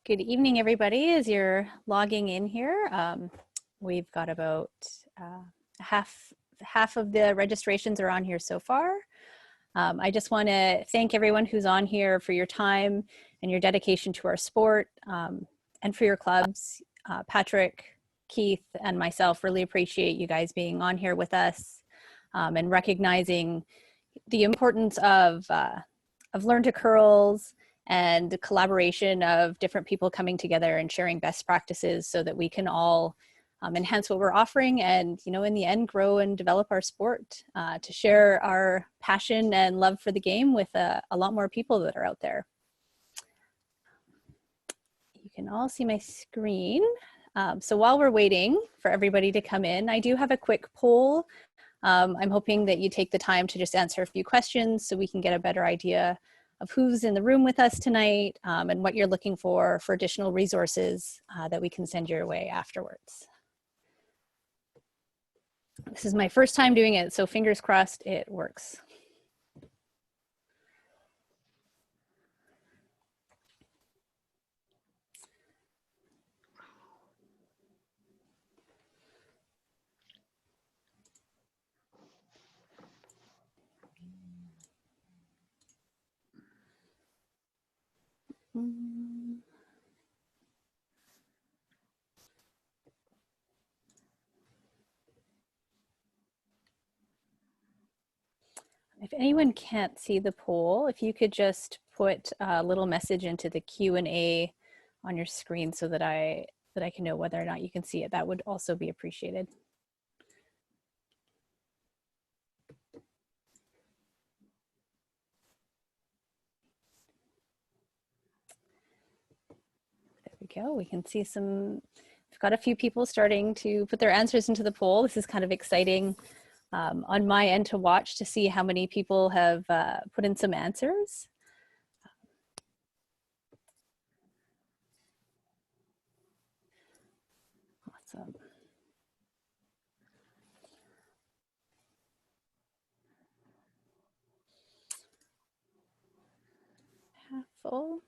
Good evening, everybody. As you're logging in here, we've got about half of the registrations are on here so far. I just want to thank everyone who's on here for your time and your dedication to our sport, and for your clubs. Patrick, Keith, and myself really appreciate you guys being on here with us, and recognizing the importance of Learn to Curls and the collaboration of different people coming together and sharing best practices so that we can all enhance what we're offering and, in the end, grow and develop our sport, to share our passion and love for the game with a lot more people that are out there. You can all see my screen. So while we're waiting for everybody to come in, I do have a quick poll. I'm hoping that you take the time to just answer a few questions so we can get a better idea of who's in the room with us tonight, and what you're looking for additional resources that we can send your way afterwards. This is my first time doing it, so fingers crossed it works. If anyone can't see the poll, if you could just put a little message into the Q&A on your screen so that I can know whether or not you can see it, that would also be appreciated. There we go. We can see we've got a few people starting to put their answers into the poll. This is kind of exciting on my end to watch, to see how many people have put in some answers. Awesome. Half full.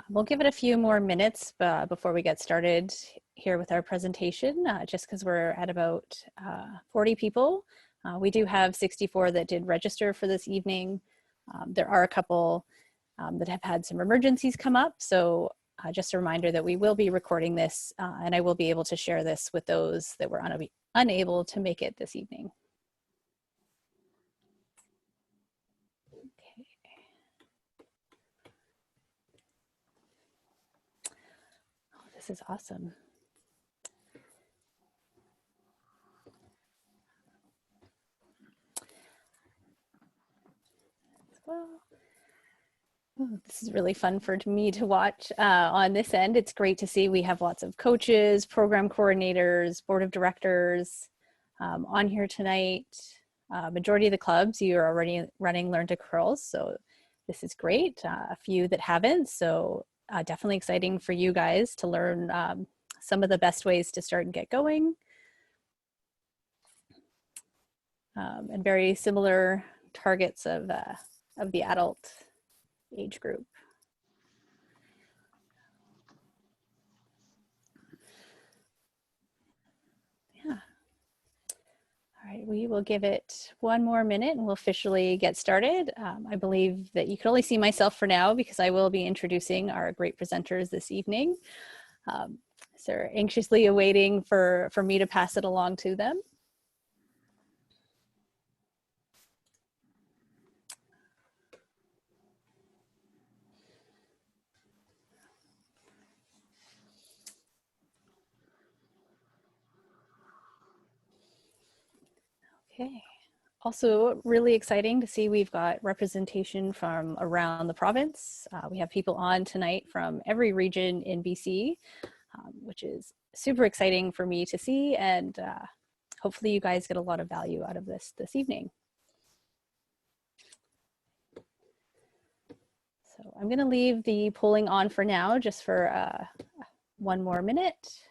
We'll give it a few more minutes before we get started here with our presentation, just because we're at about 40 people. We do have 64 that did register for this evening. There are a couple that have had some emergencies come up, so just a reminder that we will be recording this, and I will be able to share this with those that were unable to make it this evening. This is awesome. Well, this is really fun for me to watch on this end. It's great to see we have lots of coaches, program coordinators, board of directors on here tonight. Majority of the clubs, you are already running Learn to Curls, so this is great. A few that haven't, so definitely exciting for you guys to learn some of the best ways to start and get going. And very similar targets of the adult age group. Yeah. All right, we will give it one more minute and we'll officially get started. I believe that you can only see myself for now because I will be introducing our great presenters this evening. So they're anxiously awaiting for me to pass it along to them. Okay. Also really exciting to see we've got representation from around the province. We have people on tonight from every region in BC, which is super exciting for me to see, and hopefully you guys get a lot of value out of this evening. So I'm going to leave the polling on for now, just for one more minute.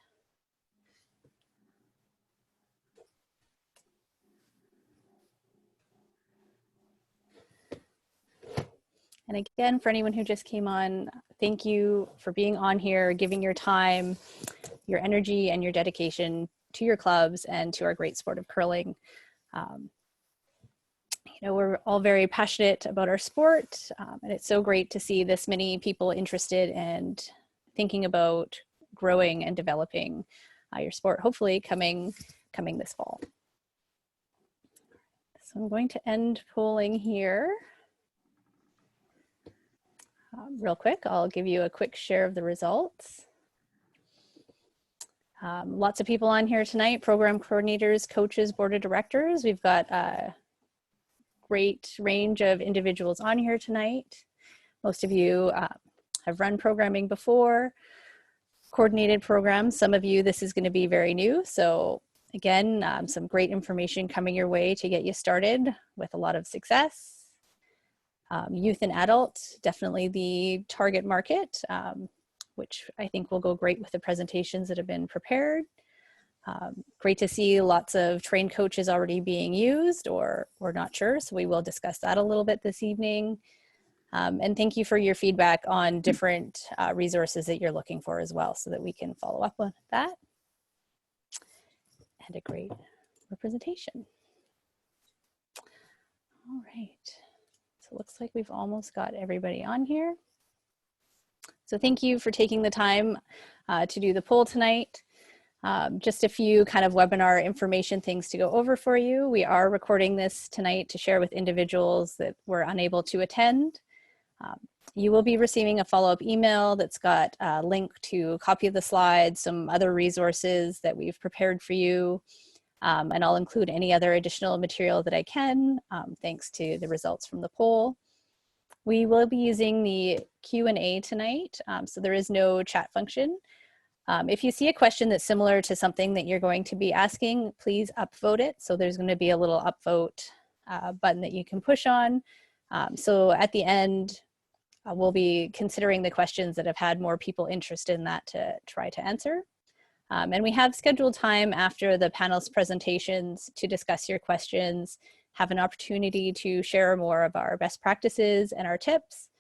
And again, for anyone who just came on, thank you for being on here, giving your time, your energy, and your dedication to your clubs and to our great sport of curling. You know, we're all very passionate about our sport, and it's so great to see this many people interested and thinking about growing and developing your sport, hopefully coming this fall. So I'm going to end polling here. Real quick, I'll give you a quick share of the results. Lots of people on here tonight, program coordinators, coaches, board of directors. We've got a great range of individuals on here tonight. Most of you have run programming before, coordinated programs. Some of you, this is going to be very new. So again, some great information coming your way to get you started with a lot of success. Youth and adult, definitely the target market, which I think will go great with the presentations that have been prepared. Great to see lots of trained coaches already being used or not sure, so we will discuss that a little bit this evening. And thank you for your feedback on different resources that you're looking for as well, so that we can follow up on that. And a great representation. All right, so it looks like we've almost got everybody on here. So thank you for taking the time to do the poll tonight. Just a few kind of webinar information things to go over for you. We are recording this tonight to share with individuals that were unable to attend. You will be receiving a follow-up email that's got a link to a copy of the slides, some other resources that we've prepared for you, and I'll include any other additional material that I can, thanks to the results from the poll. We will be using the Q&A tonight, so there is no chat function. If you see a question that's similar to something that you're going to be asking, please upvote it. So there's going to be a little upvote button that you can push on. So at the end, we'll be considering the questions that have had more people interested in that to try to answer. And we have scheduled time after the panel's presentations to discuss your questions, have an opportunity to share more of our best practices and our tips.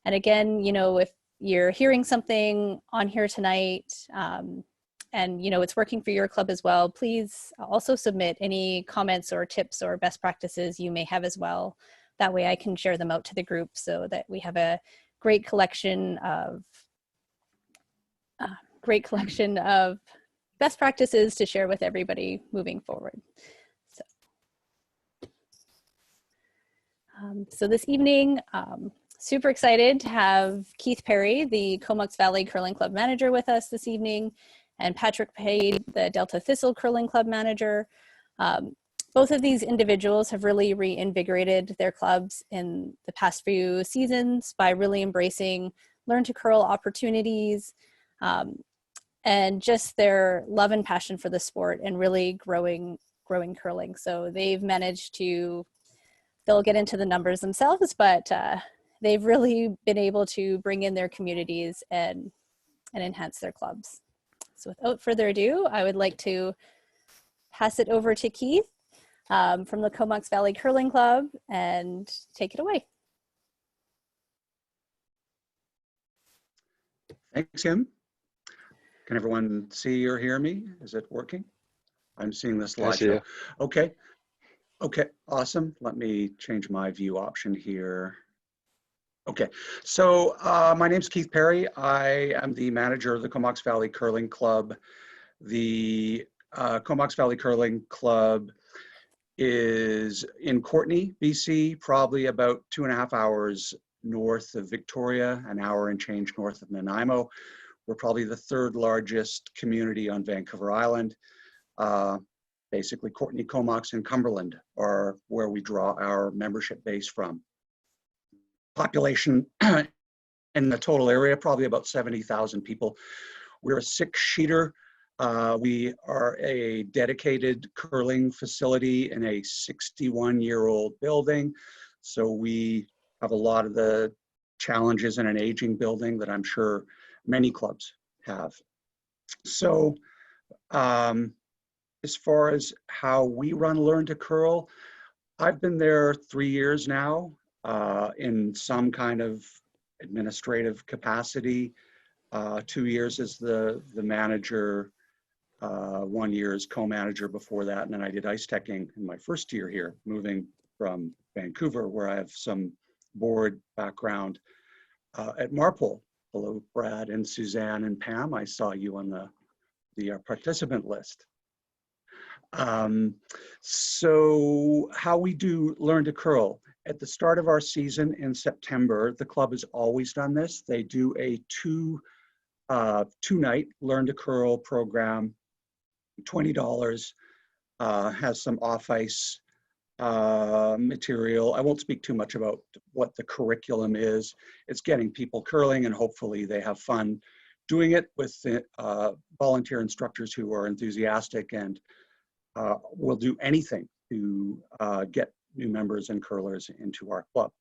And again, you know, if you're hearing something on here tonight and you know it's working for your club as well, please also submit any comments or tips or best practices you may have as well. That way I can share them out to the group so that we have a great collection of best practices to share with everybody moving forward. So this evening, super excited to have Keith Perry, the Comox Valley Curling Club manager, with us this evening, and Patrick Pade, the Delta Thistle Curling Club manager. Both of these individuals have really reinvigorated their clubs in the past few seasons by really embracing learn to curl opportunities and just their love and passion for the sport and really growing curling. So they've managed to, they'll get into the numbers themselves, but they've really been able to bring in their communities and enhance their clubs. So without further ado, I would like to pass it over to Keith from the Comox Valley Curling Club and take it away. Thanks, Kim. Can everyone see or hear me? Is it working? I'm seeing the slideshow. Okay. Okay, awesome. Let me change my view option here. Okay, so my name's Keith Perry. I am the manager of the Comox Valley Curling Club. The Comox Valley Curling Club is in Courtenay, BC, probably about 2.5 hours north of Victoria, an hour and change north of Nanaimo. We're probably the 3rd largest community on Vancouver Island. Basically, Courtenay, Comox, and Cumberland are where we draw our membership base from. Population in the total area, probably about 70,000 people. We're a 6-sheeter. We are a dedicated curling facility in a 61-year-old building. So we have a lot of the challenges in an aging building that I'm sure many clubs have. So as far as how we run Learn to Curl, I've been there 3 years now. in some kind of administrative capacity. 2 years as the manager, 1 year as co-manager before that, and then I did ice teching in my first year here, moving from Vancouver, where I have some board background, at Marpole. Hello, Brad and Suzanne and Pam. I saw you on the participant list. So how we do Learn to Curl. At the start of our season in September, the club has always done this. They do a two-night Learn to Curl program, $20, has some off-ice material. I won't speak too much about what the curriculum is. It's getting people curling, and hopefully they have fun doing it with volunteer instructors who are enthusiastic and will do anything to get new members and curlers into our club.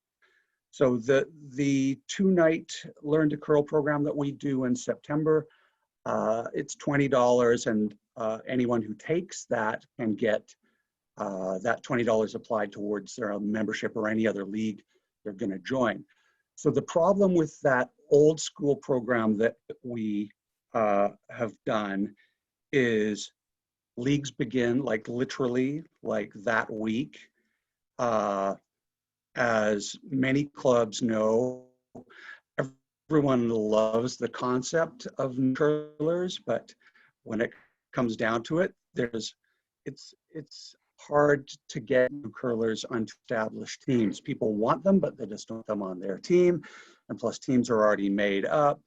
So the two-night Learn to Curl program that we do in September, it's $20, and anyone who takes that can get that $20 applied towards their membership or any other league they're going to join. So the problem with that old school program that we have done is leagues begin like literally like that week. As many clubs know, everyone loves the concept of curlers, but when it comes down to it, it's hard to get new curlers onto established teams. People want them, but they just don't want them on their team. And plus teams are already made up.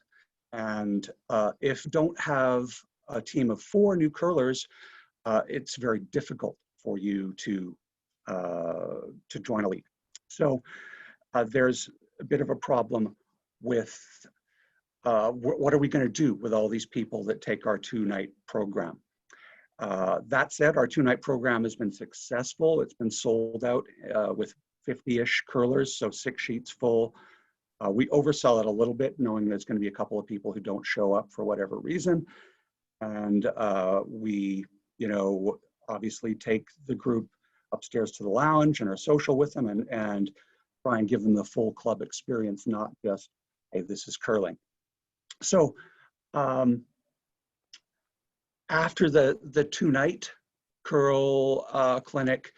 And if don't have a team of 4 new curlers, it's very difficult for you to join a league. So there's a bit of a problem with what are we going to do with all these people that take our 2-night program. That said, our 2-night program has been successful. It's been sold out with 50-ish curlers, so 6 sheets full. We oversell it a little bit, knowing there's going to be a couple of people who don't show up for whatever reason. And we, obviously take the group upstairs to the lounge and are social with them and try and give them the full club experience, not just, hey, this is curling. So after the 2-night curl clinic,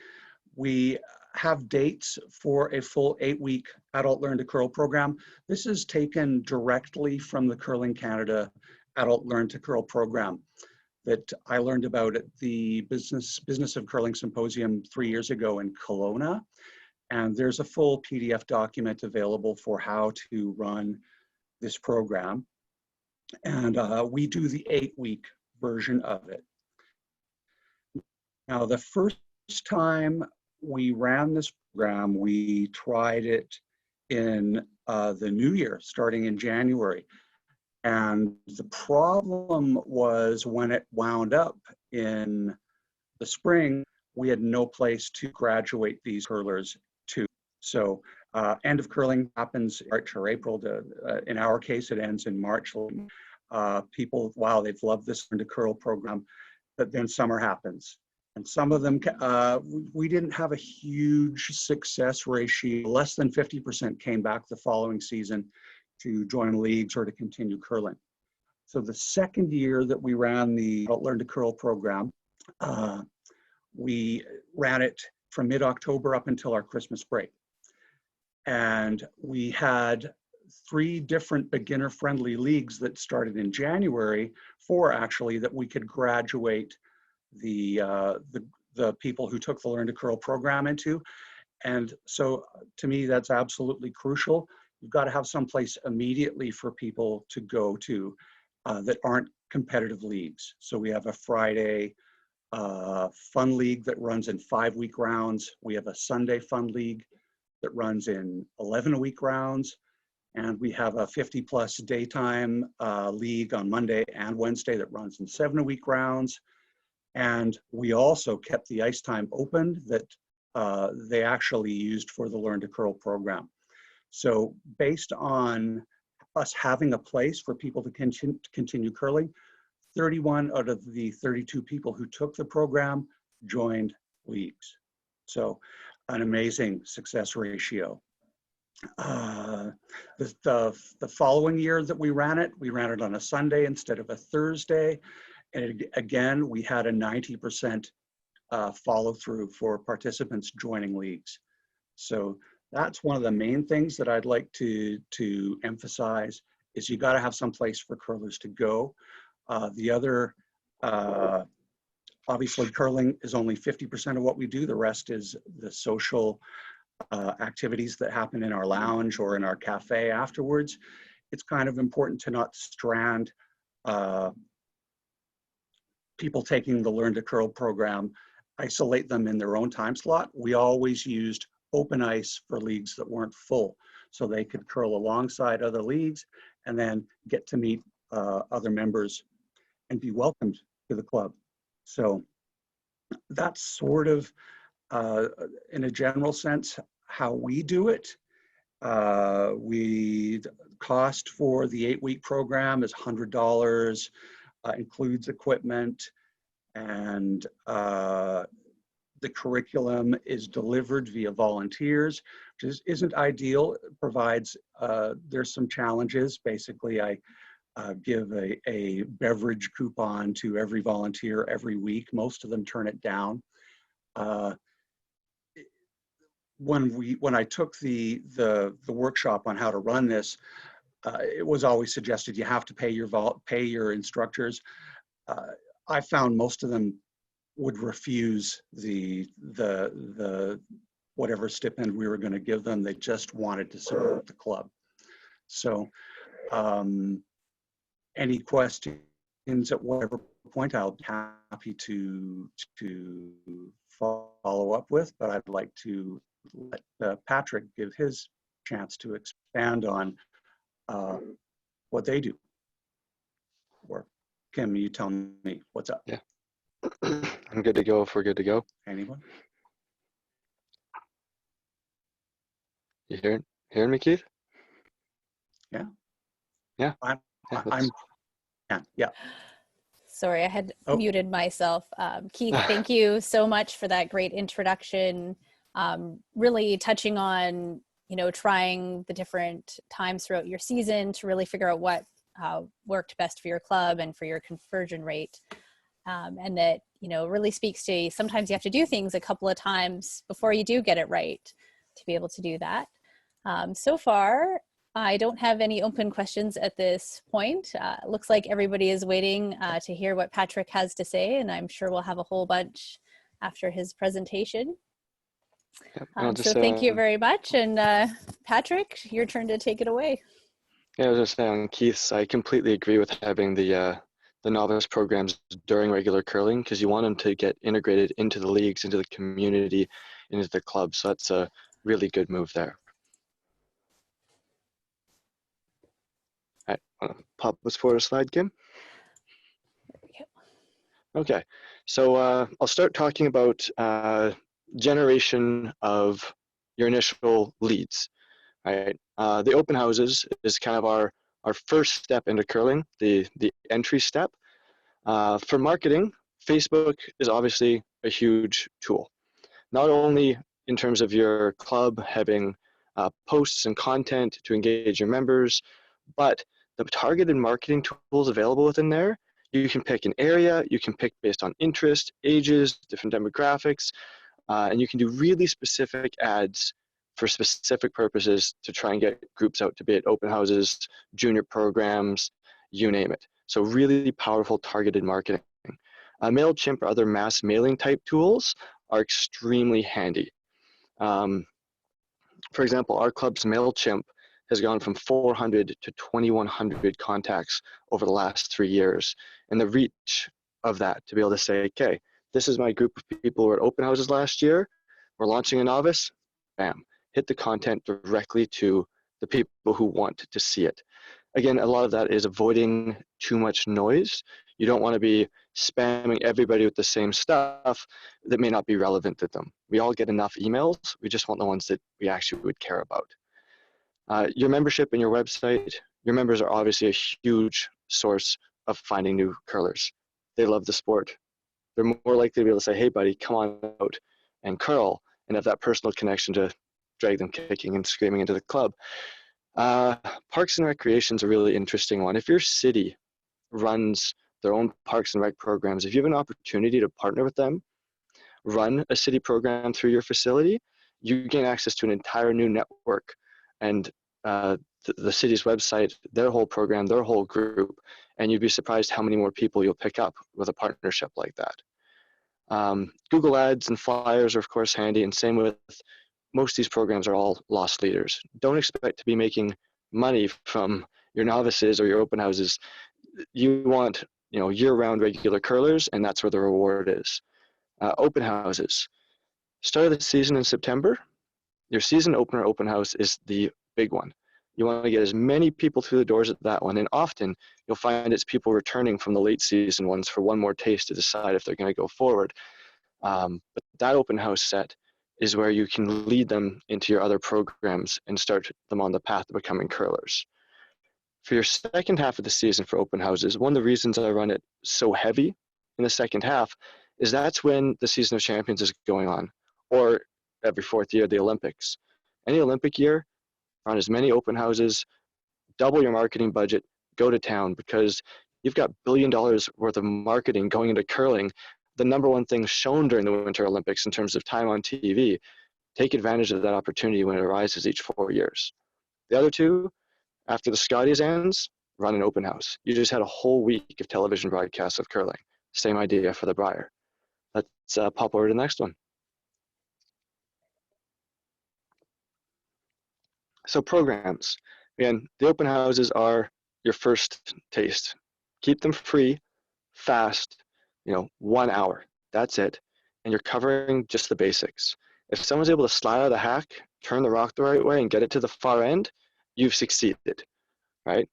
we have dates for a full 8-week adult Learn to Curl program. This is taken directly from the Curling Canada Adult Learn to Curl program that I learned about at the Business of Curling Symposium 3 years ago in Kelowna. And there's a full PDF document available for how to run this program. And we do the 8-week version of it. Now, the first time we ran this program, we tried it in the new year, starting in January. And the problem was when it wound up in the spring, we had no place to graduate these curlers to. So end of curling happens March or April. In our case, it ends in March. People, wow, they've loved this Learn to Curl program, but then summer happens. And some of them, we didn't have a huge success ratio. Less than 50% came back the following season to join leagues or to continue curling. So the second year that we ran the Learn to Curl program, we ran it from mid-October up until our Christmas break. And we had 3 different beginner-friendly leagues that started in January, 4 actually, that we could graduate the people who took the Learn to Curl program into. And so to me, that's absolutely crucial. You've got to have some place immediately for people to go to that aren't competitive leagues. So we have a Friday fun league that runs in 5-week rounds. We have a Sunday fun league that runs in 11-week rounds. And we have a 50-plus daytime league on Monday and Wednesday that runs in 7-week rounds. And we also kept the ice time open that they actually used for the Learn to Curl program. So based on us having a place for people to continue curling, 31 out of the 32 people who took the program joined leagues. So an amazing success ratio. Uh, the following year that we ran it on a Sunday instead of a Thursday. And again, we had a 90% follow through for participants joining leagues. So that's one of the main things that I'd like to emphasize is you got to have some place for curlers to go. The other, obviously curling is only 50% of what we do. The rest is the social activities that happen in our lounge or in our cafe afterwards. It's kind of important to not strand people taking the Learn to Curl program, isolate them in their own time slot. We always used open ice for leagues that weren't full, so they could curl alongside other leagues and then get to meet other members and be welcomed to the club. So that's sort of, in a general sense, how we do it. We cost for the 8-week program is $100, includes equipment, and the curriculum is delivered via volunteers, which isn't ideal. It provides, there's some challenges. Basically, I give a beverage coupon to every volunteer every week. Most of them turn it down. When I took the workshop on how to run this, it was always suggested you have to pay your instructors. I found most of them would refuse the whatever stipend we were going to give them. They just wanted to support the club. So any questions at whatever point, I'll be happy to follow up with, but I'd like to let Patrick give his chance to expand on what they do. Or Kim, you tell me what's up. Yeah, I'm good to go if we're good to go. Anyone? You hearing me, Keith? Yeah. Yeah. Yeah. Sorry, I had muted myself. Keith, thank you so much for that great introduction. Really touching on, trying the different times throughout your season to really figure out what worked best for your club and for your conversion rate. And that, really speaks to sometimes you have to do things a couple of times before you do get it right to be able to do that. So far, I don't have any open questions at this point. Looks like everybody is waiting to hear what Patrick has to say, and I'm sure we'll have a whole bunch after his presentation. Yep, so thank you very much. And Patrick, your turn to take it away. Yeah, I was just saying, Keith's, I completely agree with having the novice programs during regular curling, because you want them to get integrated into the leagues, into the community, into the club. So that's a really good move there. All right, pop this forward a slide, Kim. Okay, so I'll start talking about generation of your initial leads. Right, the open houses is kind of our first step into curling, the entry step. For marketing, Facebook is obviously a huge tool. Not only in terms of your club having posts and content to engage your members, but the targeted marketing tools available within there. You can pick an area, you can pick based on interest, ages, different demographics, and you can do really specific ads for specific purposes to try and get groups out, to be at open houses, junior programs, you name it. So really powerful targeted marketing. MailChimp or other mass mailing type tools are extremely handy. For example, our club's MailChimp has gone from 400 to 2,100 contacts over the last 3 years. And the reach of that to be able to say, okay, this is my group of people who were at open houses last year, we're launching a novice, bam, hit the content directly to the people who want to see it. Again, a lot of that is avoiding too much noise. You don't want to be spamming everybody with the same stuff that may not be relevant to them. We all get enough emails. We just want the ones that we actually would care about. Your membership and your website, your members are obviously a huge source of finding new curlers. They love the sport. They're more likely to be able to say, hey buddy, come on out and curl, and have that personal connection to drag them kicking and screaming into the club. Parks and Recreation is a really interesting one. If your city runs their own Parks and Rec programs, if you have an opportunity to partner with them, run a city program through your facility, you gain access to an entire new network. And the city's website, their whole program, their whole group, and you'd be surprised how many more people you'll pick up with a partnership like that. Google Ads and flyers are of course handy, and same with most of these programs are all loss leaders. Don't expect to be making money from your novices or your open houses. You want, year-round regular curlers, and that's where the reward is. Open houses. Start of the season in September. Your season opener open house is the big one. You want to get as many people through the doors at that one, and often you'll find it's people returning from the late season ones for one more taste to decide if they're going to go forward. But that open house set is where you can lead them into your other programs and start them on the path to becoming curlers. For your second half of the season for open houses, one of the reasons I run it so heavy in the second half is that's when the Season of Champions is going on, or every fourth year, the Olympics. Any Olympic year, run as many open houses, double your marketing budget, go to town, because you've got $1 billion worth of marketing going into curling, the number one thing shown during the Winter Olympics in terms of time on TV. Take advantage of that opportunity when it arises each 4 years. The other two, after the Scotties ends, run an open house. You just had a whole week of television broadcasts of curling. Same idea for the Brier. Let's pop over to the next one. So programs. Again, the open houses are your first taste. Keep them free, fast, 1 hour. That's it. And you're covering just the basics. If someone's able to slide out of the hack, turn the rock the right way, and get it to the far end, you've succeeded, right?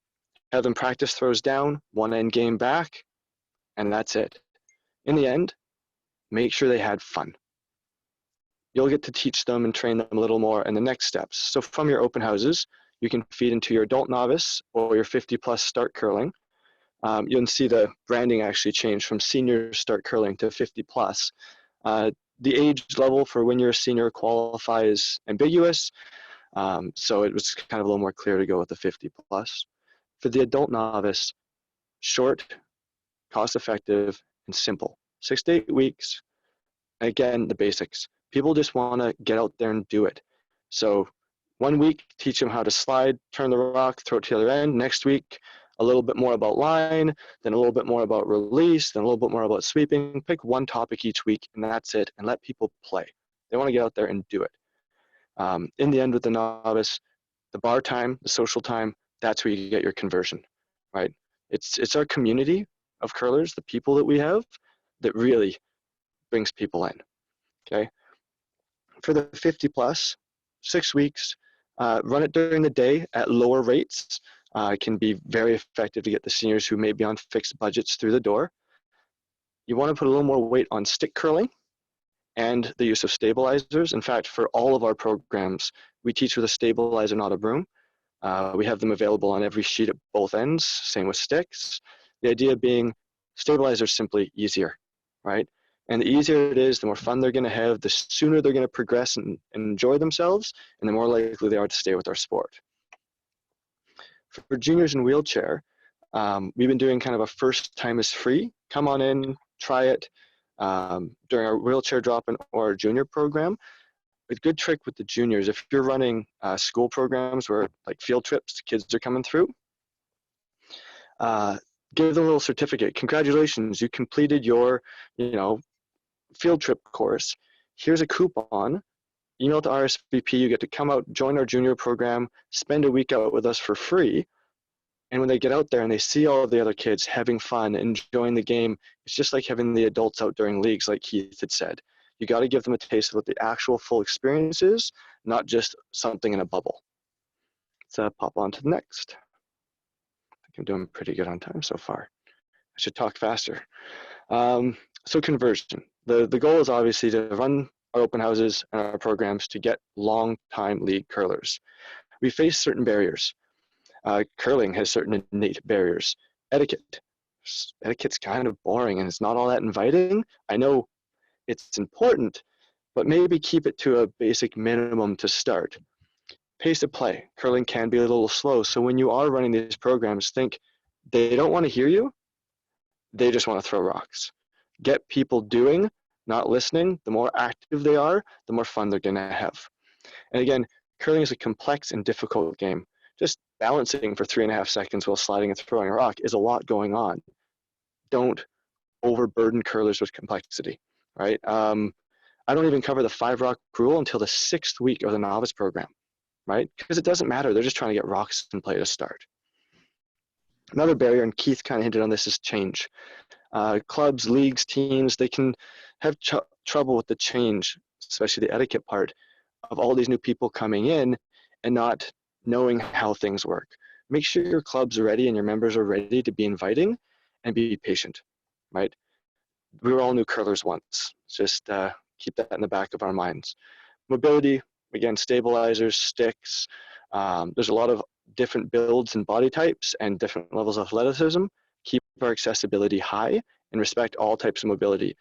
Have them practice throws down, one end game back, and that's it. In the end, make sure they had fun. You'll get to teach them and train them a little more in the next steps. So from your open houses, you can feed into your adult novice or your 50+ start curling. You'll see the branding actually change from senior start curling to 50+. The age level for when you're a senior qualify is ambiguous, so it was kind of a little more clear to go with the 50+. For the adult novice, short, cost-effective, and simple. 6 to 8 weeks. Again, the basics. People just want to get out there and do it. So 1 week, teach them how to slide, turn the rock, throw it to the other end. Next week, a little bit more about line, then a little bit more about release, then a little bit more about sweeping. Pick one topic each week, and that's it, and let people play. They want to get out there and do it. In the end, with the novice, the bar time, the social time, that's where you get your conversion, right? It's our community of curlers, the people that we have, that really brings people in, okay? For the 50+, 6 weeks, run it during the day at lower rates. It can be very effective to get the seniors who may be on fixed budgets through the door. You want to put a little more weight on stick curling and the use of stabilizers. In fact, for all of our programs, we teach with a stabilizer, not a broom. We have them available on every sheet at both ends, same with sticks. The idea being stabilizers simply easier, right? And the easier it is, the more fun they're going to have, the sooner they're going to progress and enjoy themselves, and the more likely they are to stay with our sport. For juniors in wheelchair, we've been doing kind of a first time is free. Come on in, try it during our wheelchair drop-in or our junior program. A good trick with the juniors, if you're running school programs where like field trips, kids are coming through, give them a little certificate. Congratulations, you completed your, field trip course. Here's a coupon. Email to RSVP, you get to come out, join our junior program, spend a week out with us for free. And when they get out there and they see all of the other kids having fun, enjoying the game, it's just like having the adults out during leagues, like Keith had said. You got to give them a taste of what the actual full experience is, not just something in a bubble. Let's pop on to the next. I think I'm doing pretty good on time so far. I should talk faster. So conversion. The goal is obviously to run our open houses and our programs to get long-time league curlers. We face certain barriers. Curling has certain innate barriers. Etiquette. Etiquette's kind of boring and it's not all that inviting. I know it's important, but maybe keep it to a basic minimum to start. Pace of play. Curling can be a little slow, so when you are running these programs, think they don't want to hear you, they just want to throw rocks. Get people doing, not listening. The more active they are, the more fun they're going to have. And again, curling is a complex and difficult game. Just balancing for 3.5 seconds while sliding and throwing a rock is a lot going on. Don't overburden curlers with complexity, right? I don't even cover the 5-rock rule until the 6th week of the novice program, right? Because it doesn't matter. They're just trying to get rocks in play to start. Another barrier, and Keith kind of hinted on this, is change. Clubs, leagues, teams, they can have trouble with the change, especially the etiquette part of all these new people coming in and not knowing how things work. Make sure your club's are ready and your members are ready to be inviting, and be patient, right? We were all new curlers once. Just keep that in the back of our minds. Mobility, again, stabilizers, sticks. There's a lot of different builds and body types and different levels of athleticism. Keep our accessibility high and respect all types of mobility.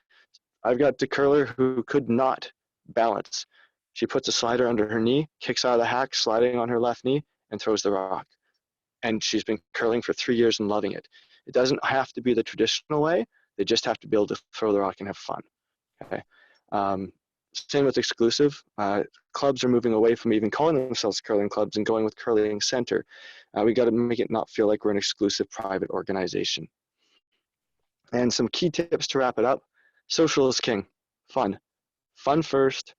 I've got a curler who could not balance. She puts a slider under her knee, kicks out of the hack, sliding on her left knee, and throws the rock. And she's been curling for 3 years and loving it. It doesn't have to be the traditional way. They just have to be able to throw the rock and have fun. Okay. Same with exclusive. Clubs are moving away from even calling themselves curling clubs and going with curling center. We got to make it not feel like we're an exclusive private organization. And some key tips to wrap it up. Social is king. Fun. Fun first.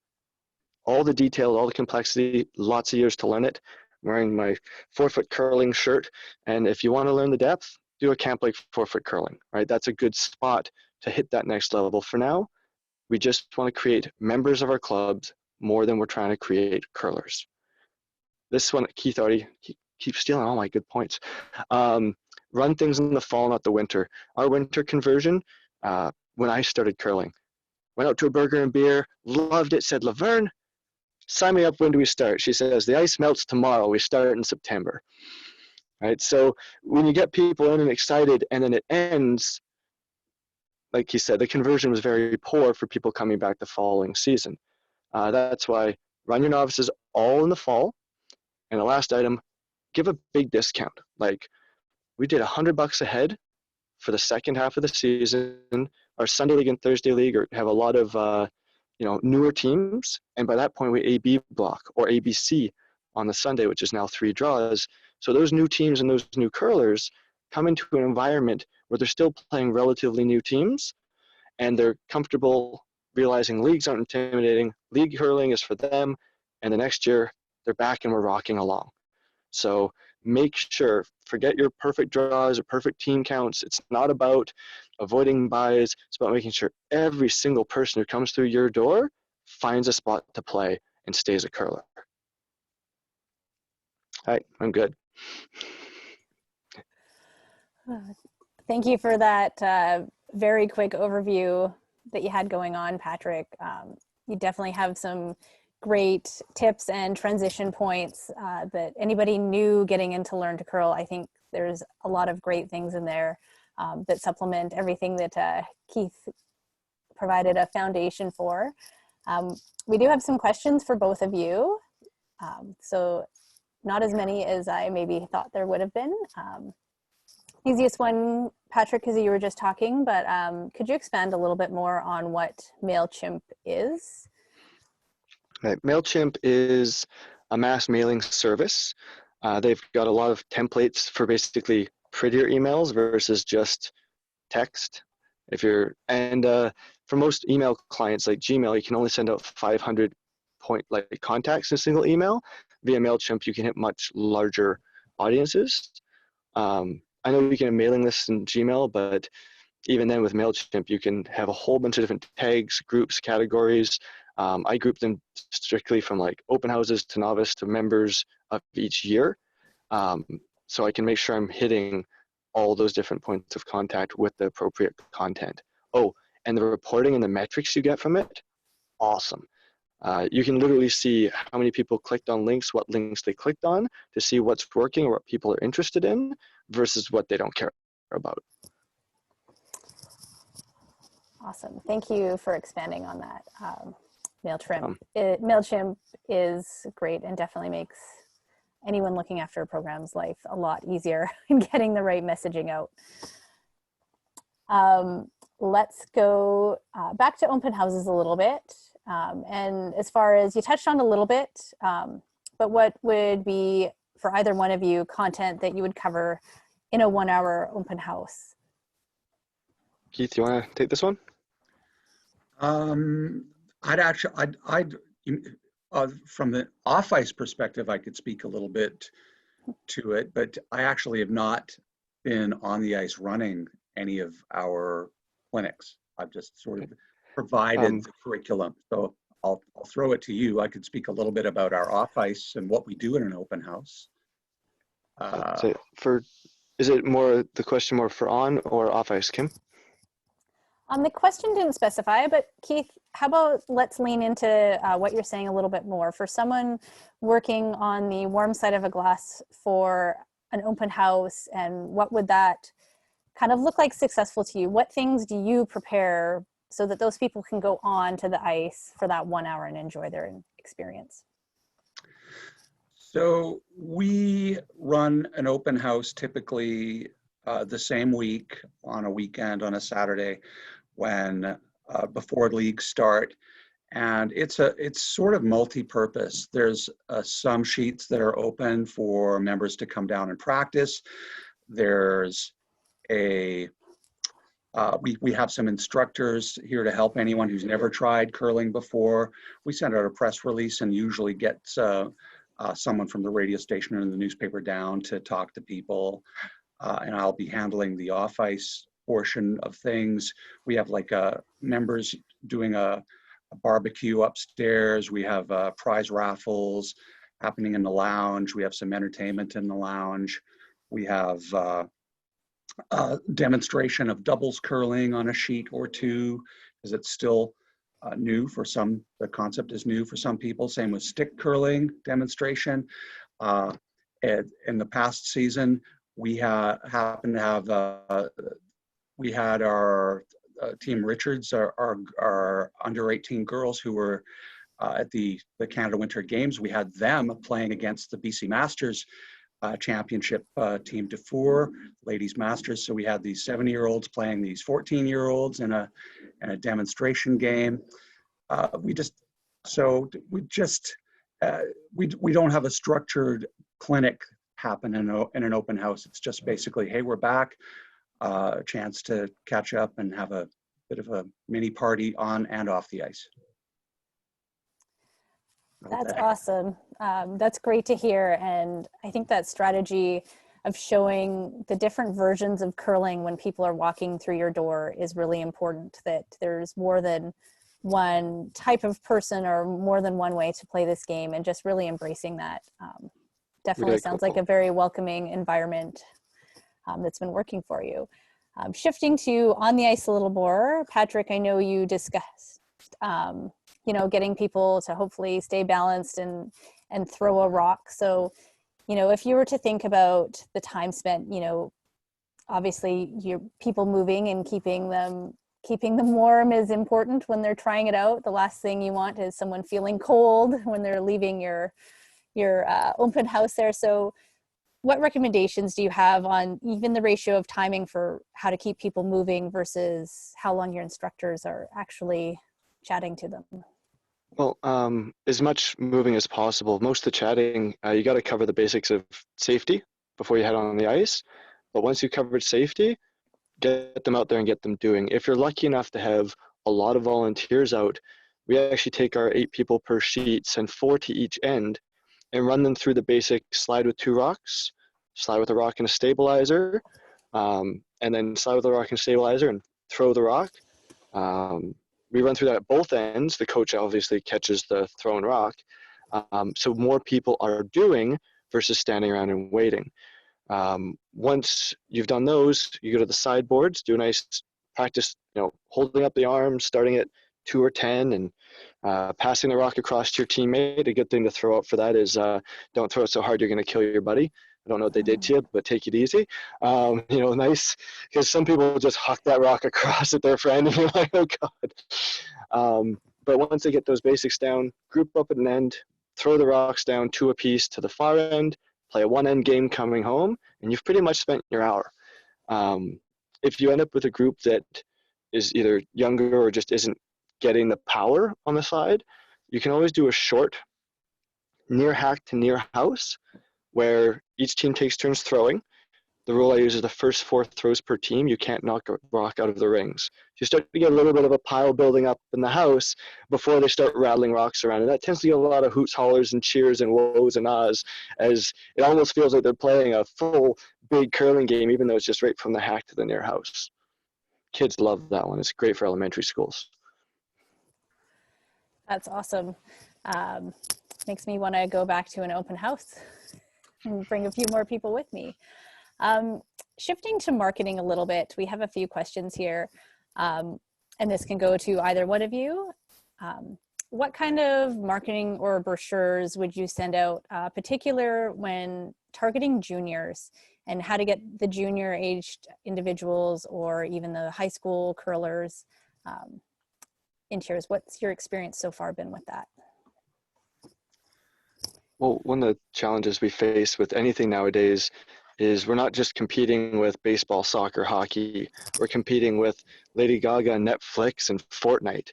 All the details, all the complexity, lots of years to learn it. I'm wearing my 4-foot curling shirt. And if you want to learn the depth, do a Camp Lake 4-foot curling, right? That's a good spot to hit that next level. For now, we just want to create members of our clubs more than we're trying to create curlers. This one, Keith already keeps stealing all my good points. Run things in the fall, not the winter. Our winter conversion, when I started curling, went out to a burger and beer, loved it, said, Laverne, sign me up, when do we start? She says, the ice melts tomorrow, we start in September. Right, so when you get people in and excited and then it ends, like he said, the conversion was very poor for people coming back the following season. That's why run your novices all in the fall. And the last item, give a big discount. Like we did $100 a head for the second half of the season. Our Sunday League and Thursday League have a lot of newer teams. And by that point, we AB block or ABC on the Sunday, which is now 3 draws. So those new teams and those new curlers come into an environment where they're still playing relatively new teams and they're comfortable realizing leagues aren't intimidating. League curling is for them. And the next year they're back and we're rocking along. So make sure, forget your perfect draws or perfect team counts. It's not about avoiding buys. It's about making sure every single person who comes through your door finds a spot to play and stays a curler. All right, I'm good. Thank you for that very quick overview that you had going on, Patrick. You definitely have some great tips and transition points that anybody new getting into Learn to Curl, I think there's a lot of great things in there that supplement everything that Keith provided a foundation for. We do have some questions for both of you. So not as many as I maybe thought there would have been. Easiest one, Patrick, because you were just talking, but could you expand a little bit more on what MailChimp is? Right. MailChimp is a mass mailing service. They've got a lot of templates for basically prettier emails versus just text. For most email clients like Gmail, you can only send out 500 contacts in a single email. Via MailChimp, you can hit much larger audiences. I know you can have mailing lists in Gmail, but even then with MailChimp, you can have a whole bunch of different tags, groups, categories. I group them strictly from like open houses to novice to members of each year. So I can make sure I'm hitting all those different points of contact with the appropriate content. Oh, and the reporting and the metrics you get from it, awesome. You can literally see how many people clicked on links, what links they clicked on to see what's working or what people are interested in versus what they don't care about. Awesome. Thank you for expanding on that. MailChimp is great and definitely makes anyone looking after a program's life a lot easier in getting the right messaging out. Let's go back to open houses a little bit. And as far as you touched on a little bit, but what would be, for either one of you, content that you would cover in a 1 hour open house? Keith, you want to take this one? From the off-ice perspective, I could speak a little bit to it, but I actually have not been on the ice running any of our clinics. I've just sort of provided the curriculum. So I'll throw it to you. I could speak a little bit about our off-ice and what we do in an open house. Is it more the question more for on or off-ice, Kim? The question didn't specify, but Keith, how about let's lean into what you're saying a little bit more. For someone working on the warm side of a glass for an open house, and what would that kind of look like successful to you? What things do you prepare so that those people can go on to the ice for that 1 hour and enjoy their experience? So we run an open house typically the same week, on a weekend, on a Saturday, when before leagues start, and it's sort of multi-purpose. There's some sheets that are open for members to come down and practice. There's we have some instructors here to help anyone who's never tried curling before. We send out a press release and usually get someone from the radio station or the newspaper down to talk to people, and I'll be handling the off-ice portion of things. We have like members doing a barbecue upstairs. We have prize raffles happening in the lounge. We have some entertainment in the lounge. We have a demonstration of doubles curling on a sheet or two, because it's still new for some. The concept is new for some people. Same with stick curling demonstration. In the past season, we happened to have we had our Team Richards, our under 18 girls who were at the Canada Winter Games. We had them playing against the BC Masters Championship Team Dufour Ladies Masters. So we had these 70-year-olds playing these 14-year-olds in a demonstration game. We don't have a structured clinic happen in an open house. It's just basically, hey, we're back. A chance to catch up and have a bit of a mini party on and off the ice. That's awesome. That's great to hear. And I think that strategy of showing the different versions of curling when people are walking through your door is really important, that there's more than one type of person or more than one way to play this game, and just really embracing that. Definitely really sounds like a very welcoming environment that's been working for you. Shifting to on the ice a little more, Patrick, I know you discussed, getting people to hopefully stay balanced and throw a rock. So, if you were to think about the time spent, obviously your people moving and keeping them warm is important when they're trying it out. The last thing you want is someone feeling cold when they're leaving your open house there. So what recommendations do you have on even the ratio of timing for how to keep people moving versus how long your instructors are actually chatting to them? Well, as much moving as possible. Most of the chatting, you got to cover the basics of safety before you head on the ice. But once you covered safety, get them out there and get them doing. If you're lucky enough to have a lot of volunteers out, we actually take our 8 people per sheet, send 4 to each end, and run them through the basic slide with 2 rocks, slide with a rock and a stabilizer, and then slide with a rock and stabilizer and throw the rock. We run through that at both ends. The coach obviously catches the thrown rock. So more people are doing versus standing around and waiting. Once you've done those, you go to the sideboards, do a nice practice, holding up the arms, starting at 2 or 10, and passing the rock across to your teammate. A good thing to throw out for that is don't throw it so hard you're going to kill your buddy. I don't know what they did to you, but take it easy. Nice, because some people just huck that rock across at their friend and you're like, oh God. But once they get those basics down, group up at an end, throw the rocks down 2 apiece to the far end, play a one-end game coming home, and you've pretty much spent your hour. If you end up with a group that is either younger or just isn't getting the power on the side, you can always do a short near hack to near house where each team takes turns throwing. The rule I use is the first 4 throws per team, you can't knock a rock out of the rings. You start to get a little bit of a pile building up in the house before they start rattling rocks around. And that tends to get a lot of hoots, hollers, and cheers and woes and ahs, as it almost feels like they're playing a full big curling game, even though it's just right from the hack to the near house. Kids love that one. It's great for elementary schools. That's awesome. Makes me want to go back to an open house and bring a few more people with me. Shifting to marketing a little bit, we have a few questions here, and this can go to either one of you. What kind of marketing or brochures would you send out, particular when targeting juniors, and how to get the junior aged individuals or even the high school curlers into yours? What's your experience so far been with that? Well, one of the challenges we face with anything nowadays is we're not just competing with baseball, soccer, hockey. We're competing with Lady Gaga, Netflix, and Fortnite.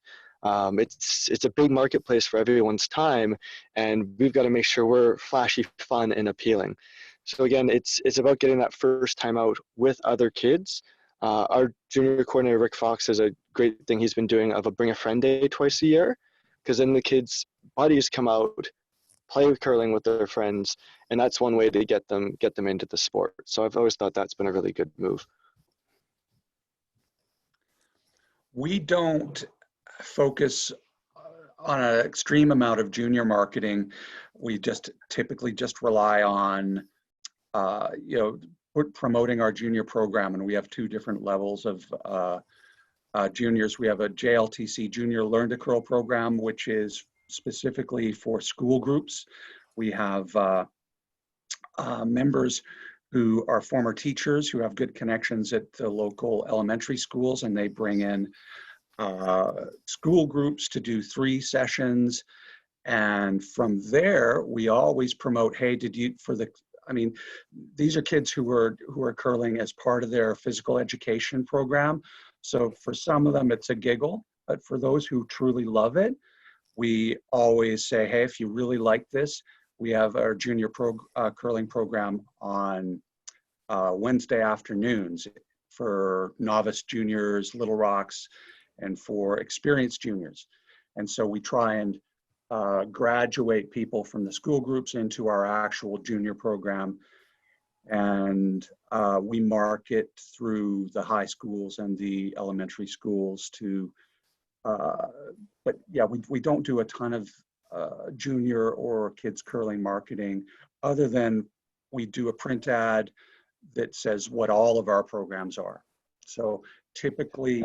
It's a big marketplace for everyone's time, and we've got to make sure we're flashy, fun, and appealing. So again, it's about getting that first time out with other kids. Our junior coordinator, Rick Fox, has a great thing he's been doing of a Bring a Friend Day twice a year, because then the kids' buddies come out, play with curling with their friends, and that's one way to get them into the sport. So I've always thought that's been a really good move. We don't focus on an extreme amount of junior marketing. We just typically just rely on promoting our junior program, and we have 2 different levels of juniors. We have a JLTC Junior Learn to Curl program, which is specifically for school groups. We have members who are former teachers who have good connections at the local elementary schools, and they bring in school groups to do 3 sessions. And from there, we always promote, hey, these are kids who are curling as part of their physical education program. So for some of them, it's a giggle, but for those who truly love it, we always say, hey, if you really like this, we have our junior curling program on Wednesday afternoons for novice juniors, Little Rocks, and for experienced juniors. And so we try and graduate people from the school groups into our actual junior program. And we market through the high schools and the elementary schools to but yeah, we don't do a ton of junior or kids curling marketing, other than we do a print ad that says what all of our programs are. So typically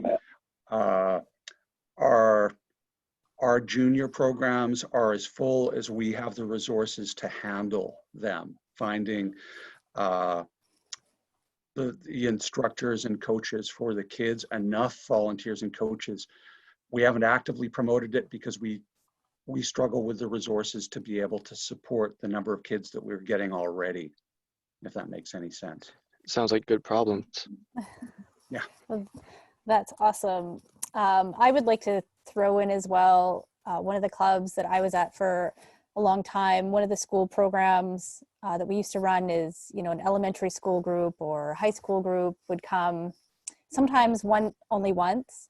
our junior programs are as full as we have the resources to handle them, finding the instructors and coaches for the kids, enough volunteers and coaches. We haven't actively promoted it because we struggle with the resources to be able to support the number of kids that we're getting already, if that makes any sense. Sounds like good problems. Yeah. Well, that's awesome. I would like to throw in as well, one of the clubs that I was at for a long time, one of the school programs that we used to run is, an elementary school group or high school group would come, sometimes only once,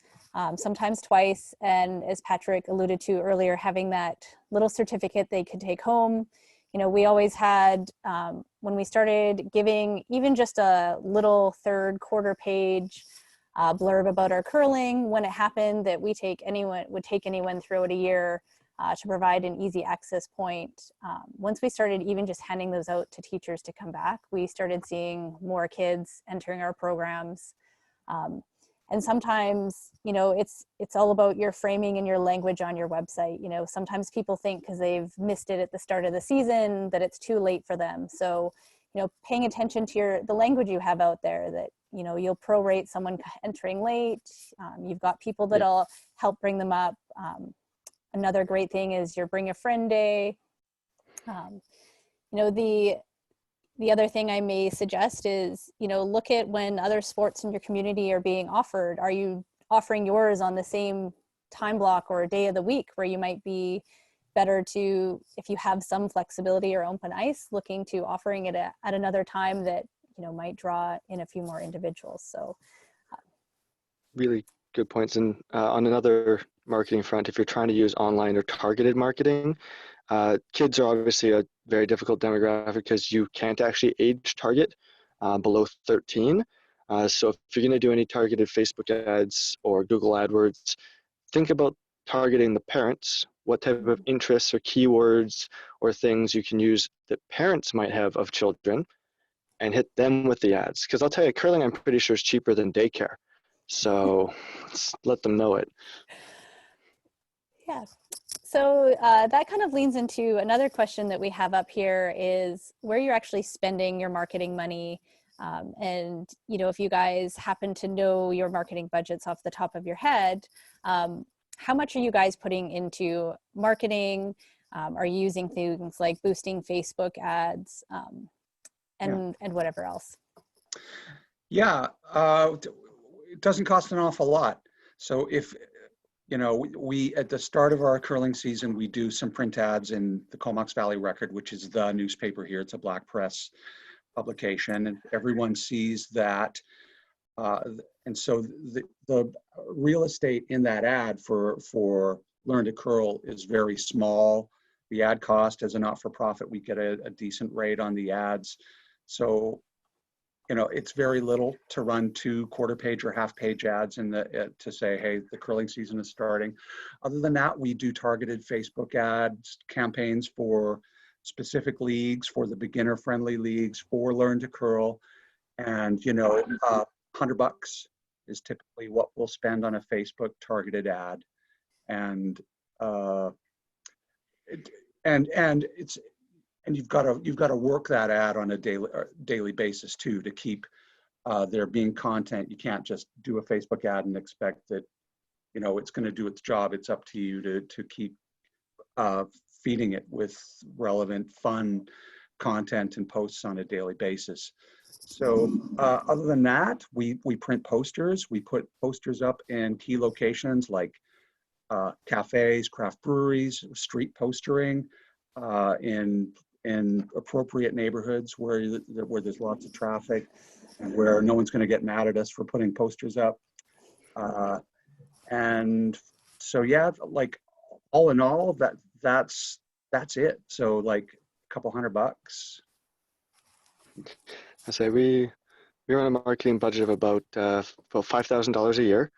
sometimes twice. And as Patrick alluded to earlier, having that little certificate they could take home. We always had, when we started giving even just a little 3rd quarter page blurb about our curling, when it happened that would take anyone throughout a year to provide an easy access point. Once we started even just handing those out to teachers to come back, we started seeing more kids entering our programs. And sometimes, it's all about your framing and your language on your website. Sometimes people think because they've missed it at the start of the season that it's too late for them. So, paying attention to the language you have out there, that, you'll prorate someone entering late. You've got people that'll help bring them up. another great thing is your Bring a Friend Day. You know, the other thing I may suggest is, you know, look at when other sports in your community are being offered. Are you offering yours on the same time block or day of the week, where you might be better to, if you have some flexibility or open ice, looking to offering it at another time that, you know, might draw in a few more individuals. So Really good points. And on another marketing front, if you're trying to use online or targeted marketing, kids are obviously a very difficult demographic because you can't actually age target below 13. So if you're going to do any targeted Facebook ads or Google AdWords, think about targeting the parents. What type of interests or keywords or things you can use that parents might have of children, and hit them with the ads. Because I'll tell you, curling, I'm pretty sure is cheaper than daycare. So let's let them know it. yeah. So that kind of leans into another question that we have up here, is where you're actually spending your marketing money. And, you know, if you guys happen to know your marketing budgets off the top of your head, how much are you guys putting into marketing? Are you using things like boosting Facebook ads and whatever else? Yeah, it doesn't cost an awful lot. So if, you know, we at the start of our curling season, we do some print ads in the Comox Valley Record, which is the newspaper here. It's a black press publication, and everyone sees that. And so the real estate in that ad for Learn to Curl is very small. The ad cost as a not-for-profit, we get a decent rate on the ads. So, you know, it's very little to run 2 quarter-page or half-page ads in the to say, hey, the curling season is starting. Other than that, we do targeted Facebook ads campaigns for specific leagues, for the beginner-friendly leagues, for Learn to Curl, and, you know, $100 is typically what we'll spend on a Facebook targeted ad, and you've got to work that ad on a daily basis too, to keep there being content. You can't just do a Facebook ad and expect that, you know, it's going to do its job. It's up to you to keep feeding it with relevant, fun content and posts on a daily basis. So other than that, we print posters. We put posters up in key locations like cafes, craft breweries, street postering, in appropriate neighborhoods where there's lots of traffic and where no one's going to get mad at us for putting posters up. And so, yeah, like all in all, that's it. So like a couple $100. I say we run a marketing budget of about $5,000 a year.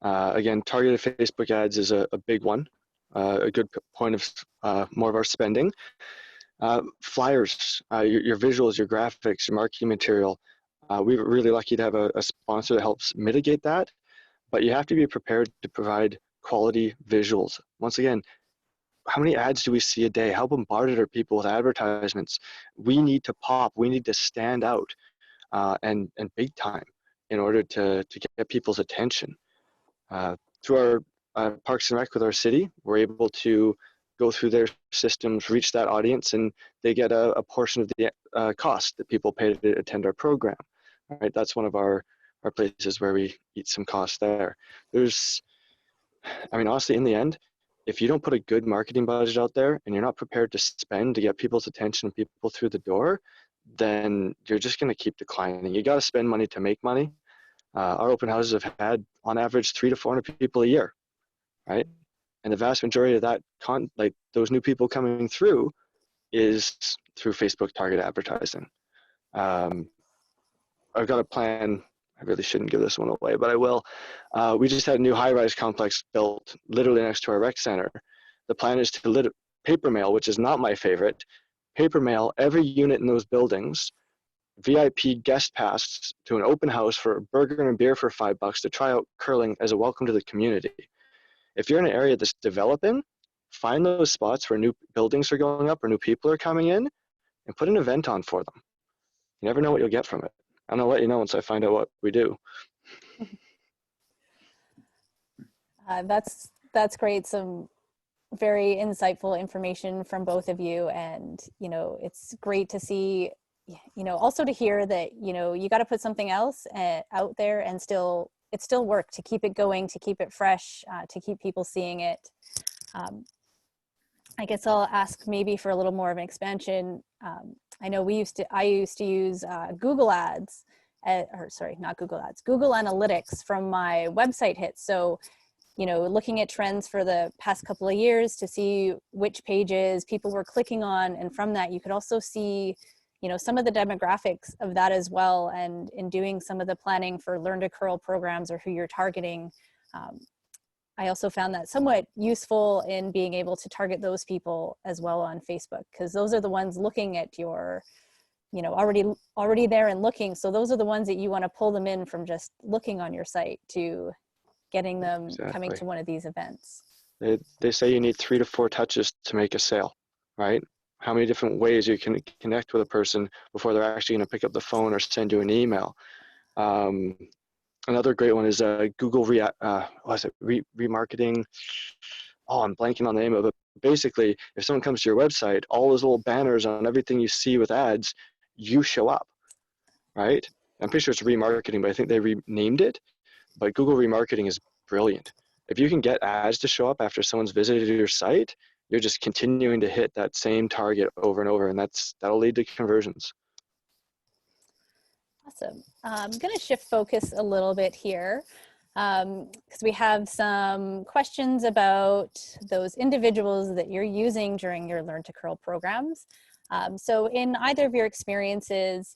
Again, targeted Facebook ads is a big one, a good point of more of our spending. Flyers, your visuals, your graphics, your marketing material. We were really lucky to have a sponsor that helps mitigate that, but you have to be prepared to provide quality visuals. Once again, how many ads do we see a day? How bombarded are people with advertisements? We need to pop, we need to stand out, and big time in order to get people's attention. Through our Parks and Rec with our city, we're able to go through their systems, reach that audience, and they get a portion of the cost that people pay to attend our program. All right, that's one of our places where we eat some costs there. I mean, honestly, in the end, if you don't put a good marketing budget out there and you're not prepared to spend to get people's attention and people through the door, then you're just going to keep declining. You got to spend money to make money. Our open houses have had, on average, 300 to 400 people a year, right? And the vast majority of that, like those new people coming through, is through Facebook target advertising. I've got a plan. I really shouldn't give this one away, but I will. We just had a new high-rise complex built literally next to our rec center. The plan is to paper mail, which is not my favorite, paper mail every unit in those buildings, VIP guest pass to an open house for a burger and a beer for $5 to try out curling as a welcome to the community. If you're in an area that's developing, find those spots where new buildings are going up or new people are coming in and put an event on for them. You never know what you'll get from it. And I'll let you know once I find out what we do. That's great. Some very insightful information from both of you. And, you know, it's great to see, you know, also to hear that, you know, you got to put something else out there and still, it still work to keep it going, to keep it fresh, to keep people seeing it. I guess I'll ask maybe for a little more of an expansion. I know I used to use Google Ads, or sorry, not Google Ads, Google Analytics from my website hits. So, you know, looking at trends for the past couple of years to see which pages people were clicking on. And from that, you could also see, you know, some of the demographics of that as well. And in doing some of the planning for Learn to Curl programs or who you're targeting, I also found that somewhat useful in being able to target those people as well on Facebook, because those are the ones looking at your, you know, already there and looking. So those are the ones that you want to pull them in from just looking on your site to getting them coming to one of these events. They say you need 3 to 4 touches to make a sale, right? How many different ways you can connect with a person before they're actually going to pick up the phone or send you an email. Another great one is Google remarketing. Oh, I'm blanking on the name of it. Basically, if someone comes to your website, all those little banners on everything you see with ads, you show up, right? I'm pretty sure it's remarketing, but I think they renamed it. But Google remarketing is brilliant. If you can get ads to show up after someone's visited your site, you're just continuing to hit that same target over and over, and that'll lead to conversions. Awesome. I'm going to shift focus a little bit here because we have some questions about those individuals that you're using during your Learn to Curl programs. So in either of your experiences,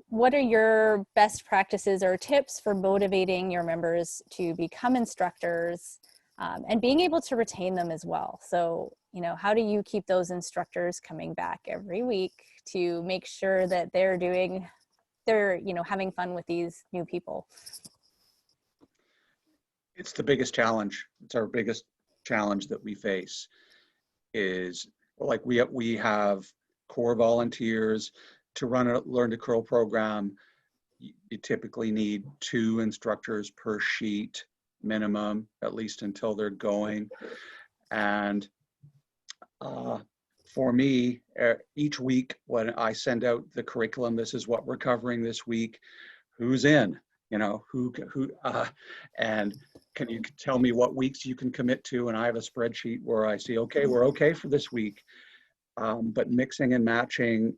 what are your best practices or tips for motivating your members to become instructors and being able to retain them as well? So, you know, how do you keep those instructors coming back every week to make sure that they're, you know, having fun with these new people? It's the biggest challenge. It's our biggest challenge that we face is, like, we have core volunteers. To run a Learn to Curl program, you typically need 2 instructors per sheet minimum, at least until they're going. And for me, each week when I send out the curriculum, this is what we're covering this week, who's in, you know, and can you tell me what weeks you can commit to? And I have a spreadsheet where I see, okay, we're okay for this week. But mixing and matching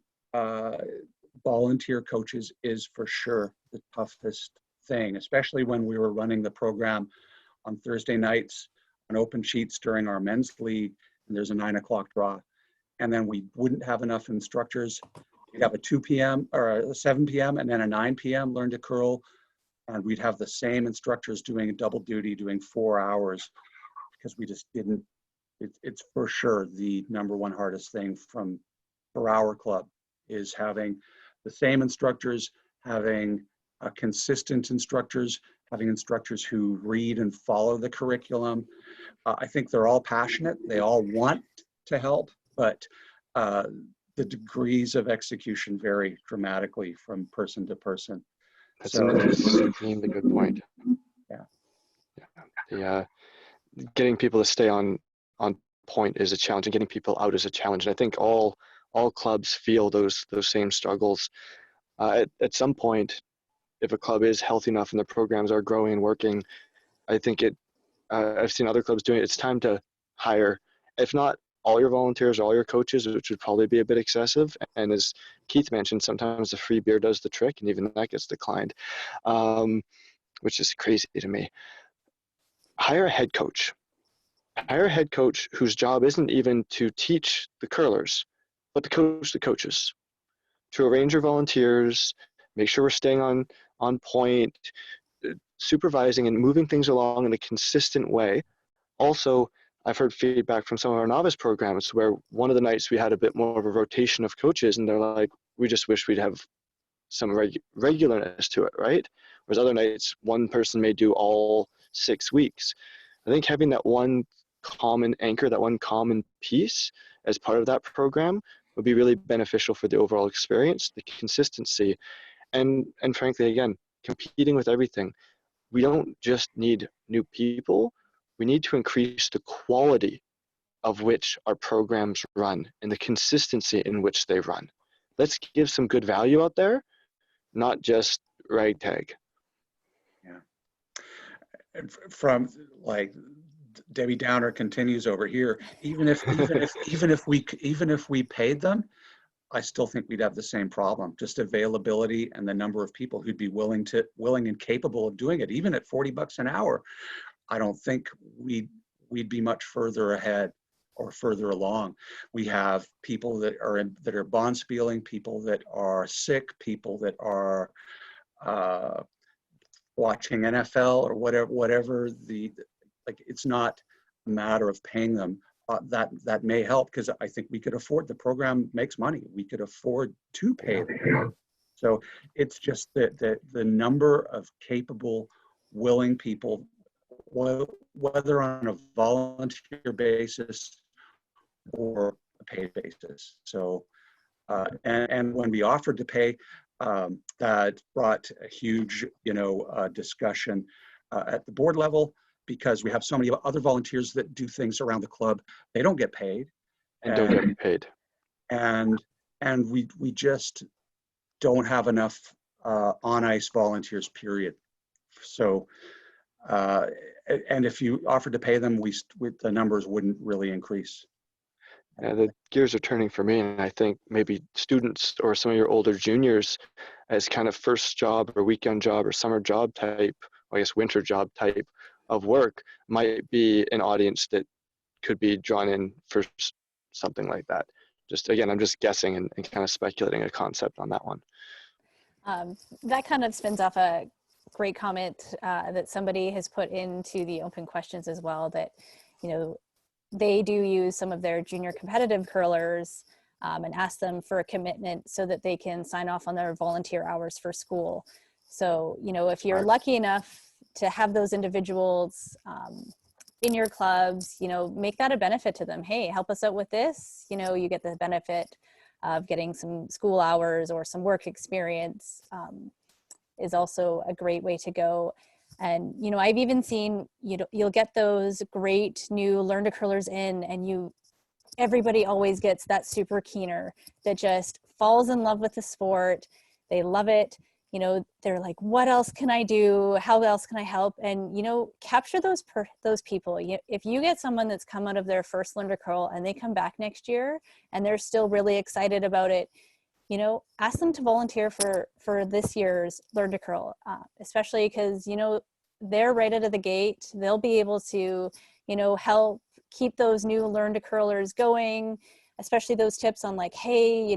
volunteer coaches is for sure the toughest thing, especially when we were running the program on Thursday nights on open sheets during our men's league, and there's a 9 o'clock draw. And then we wouldn't have enough instructors. We'd have a 2 p.m. or a 7 p.m. and then a 9 p.m. Learn to Curl. And we'd have the same instructors doing double duty, doing 4 hours, because we just didn't, it's for sure the #1 hardest thing for our club is having the same instructors, having consistent instructors, having instructors who read and follow the curriculum. I think they're all passionate. They all want to help, but the degrees of execution vary dramatically from person to person. That's an extremely good point. Yeah. Getting people to stay on point is a challenge, and getting people out is a challenge. And I think all clubs feel those same struggles. At some point, if a club is healthy enough and the programs are growing and working, I think I've seen other clubs doing it. It's time to hire, if not all your volunteers, all your coaches, which would probably be a bit excessive. And as Keith mentioned, sometimes the free beer does the trick, and even that gets declined, which is crazy to me. Hire a head coach. Hire a head coach whose job isn't even to teach the curlers, but to coach the coaches, to arrange your volunteers, make sure we're staying on point, supervising and moving things along in a consistent way. Also, I've heard feedback from some of our novice programs where one of the nights we had a bit more of a rotation of coaches, and they're like, we just wish we'd have some regularness to it, right? Whereas other nights, one person may do all 6 weeks. I think having that one common anchor, that one common piece as part of that program would be really beneficial for the overall experience, the consistency, and frankly, again, competing with everything. We don't just need new people, we need to increase the quality of which our programs run and the consistency in which they run. Let's give some good value out there, not just ragtag. Yeah. And from like Debbie Downer continues over here, even if we paid them, I still think we'd have the same problem. Just availability and the number of people who'd be willing and capable of doing it, even at $40 an hour. I don't think we'd be much further ahead or further along. We have people that are bonspieling, people that are sick, people that are watching NFL or whatever like, it's not a matter of paying them. That may help, because I think we could afford, the program makes money. We could afford to pay them. So it's just the number of capable, willing people, whether on a volunteer basis or a paid basis. So, and when we offered to pay, that brought a huge, discussion at the board level, because we have so many other volunteers that do things around the club. They don't get paid. And don't get paid. And we just don't have enough on ice volunteers, period. So, and if you offered to pay them, the numbers wouldn't really increase. Yeah, the gears are turning for me, and I think maybe students or some of your older juniors, as kind of first job or weekend job or summer job type, I guess winter job type of work, might be an audience that could be drawn in for something like that. Just again, I'm just guessing and kind of speculating a concept on that one. That kind of spins off a great comment that somebody has put into the open questions as well, that, they do use some of their junior competitive curlers and ask them for a commitment so that they can sign off on their volunteer hours for school. So, if you're lucky enough to have those individuals in your clubs, make that a benefit to them. Hey, help us out with this. You get the benefit of getting some school hours or some work experience is also a great way to go. And, I've even seen, you'll get those great new learn to curlers in, and everybody always gets that super keener that just falls in love with the sport. They love it. They're like, what else can I do? How else can I help? And, capture those people. If you get someone that's come out of their first learn to curl and they come back next year and they're still really excited about it, ask them to volunteer for this year's learn to curl, especially because, they're right out of the gate. They'll be able to, help keep those new learn to curlers going, especially those tips on like, hey,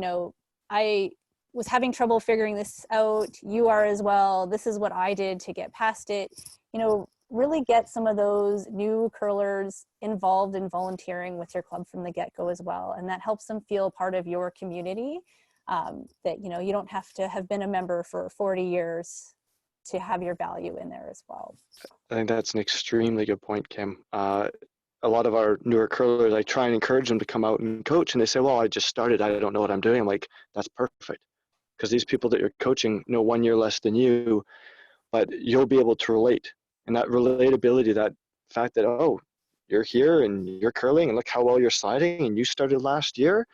I was having trouble figuring this out. You are as well. This is what I did to get past it. Really get some of those new curlers involved in volunteering with your club from the get-go as well. And that helps them feel part of your community, that, you don't have to have been a member for 40 years to have your value in there as well. I think that's an extremely good point, Kim. A lot of our newer curlers, I try and encourage them to come out and coach, and they say, well, I just started, I don't know what I'm doing. I'm like, that's perfect. Because these people that you're coaching know 1 year less than you, but you'll be able to relate. And that relatability, that fact that, oh, you're here and you're curling and look how well you're sliding and you started last year.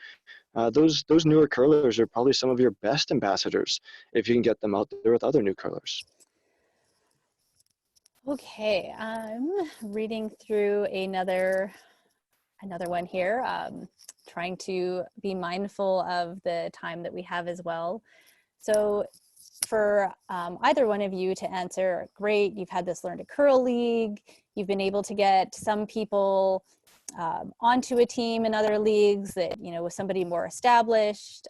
Those newer curlers are probably some of your best ambassadors if you can get them out there with other new curlers. Okay, I'm reading through another one here, trying to be mindful of the time that we have as well. So for either one of you to answer, great, you've had this Learn to Curl League, you've been able to get some people onto a team in other leagues that, with somebody more established.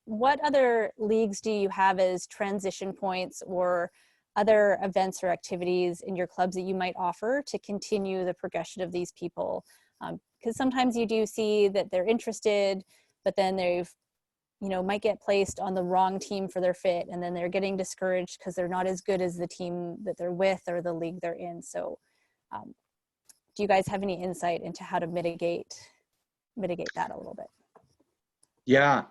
What other leagues do you have as transition points or other events or activities in your clubs that you might offer to continue the progression of these people? Because sometimes you do see that they're interested, but then they've, might get placed on the wrong team for their fit, and then they're getting discouraged because they're not as good as the team that they're with or the league they're in. So do you guys have any insight into how to mitigate that a little bit? Yeah.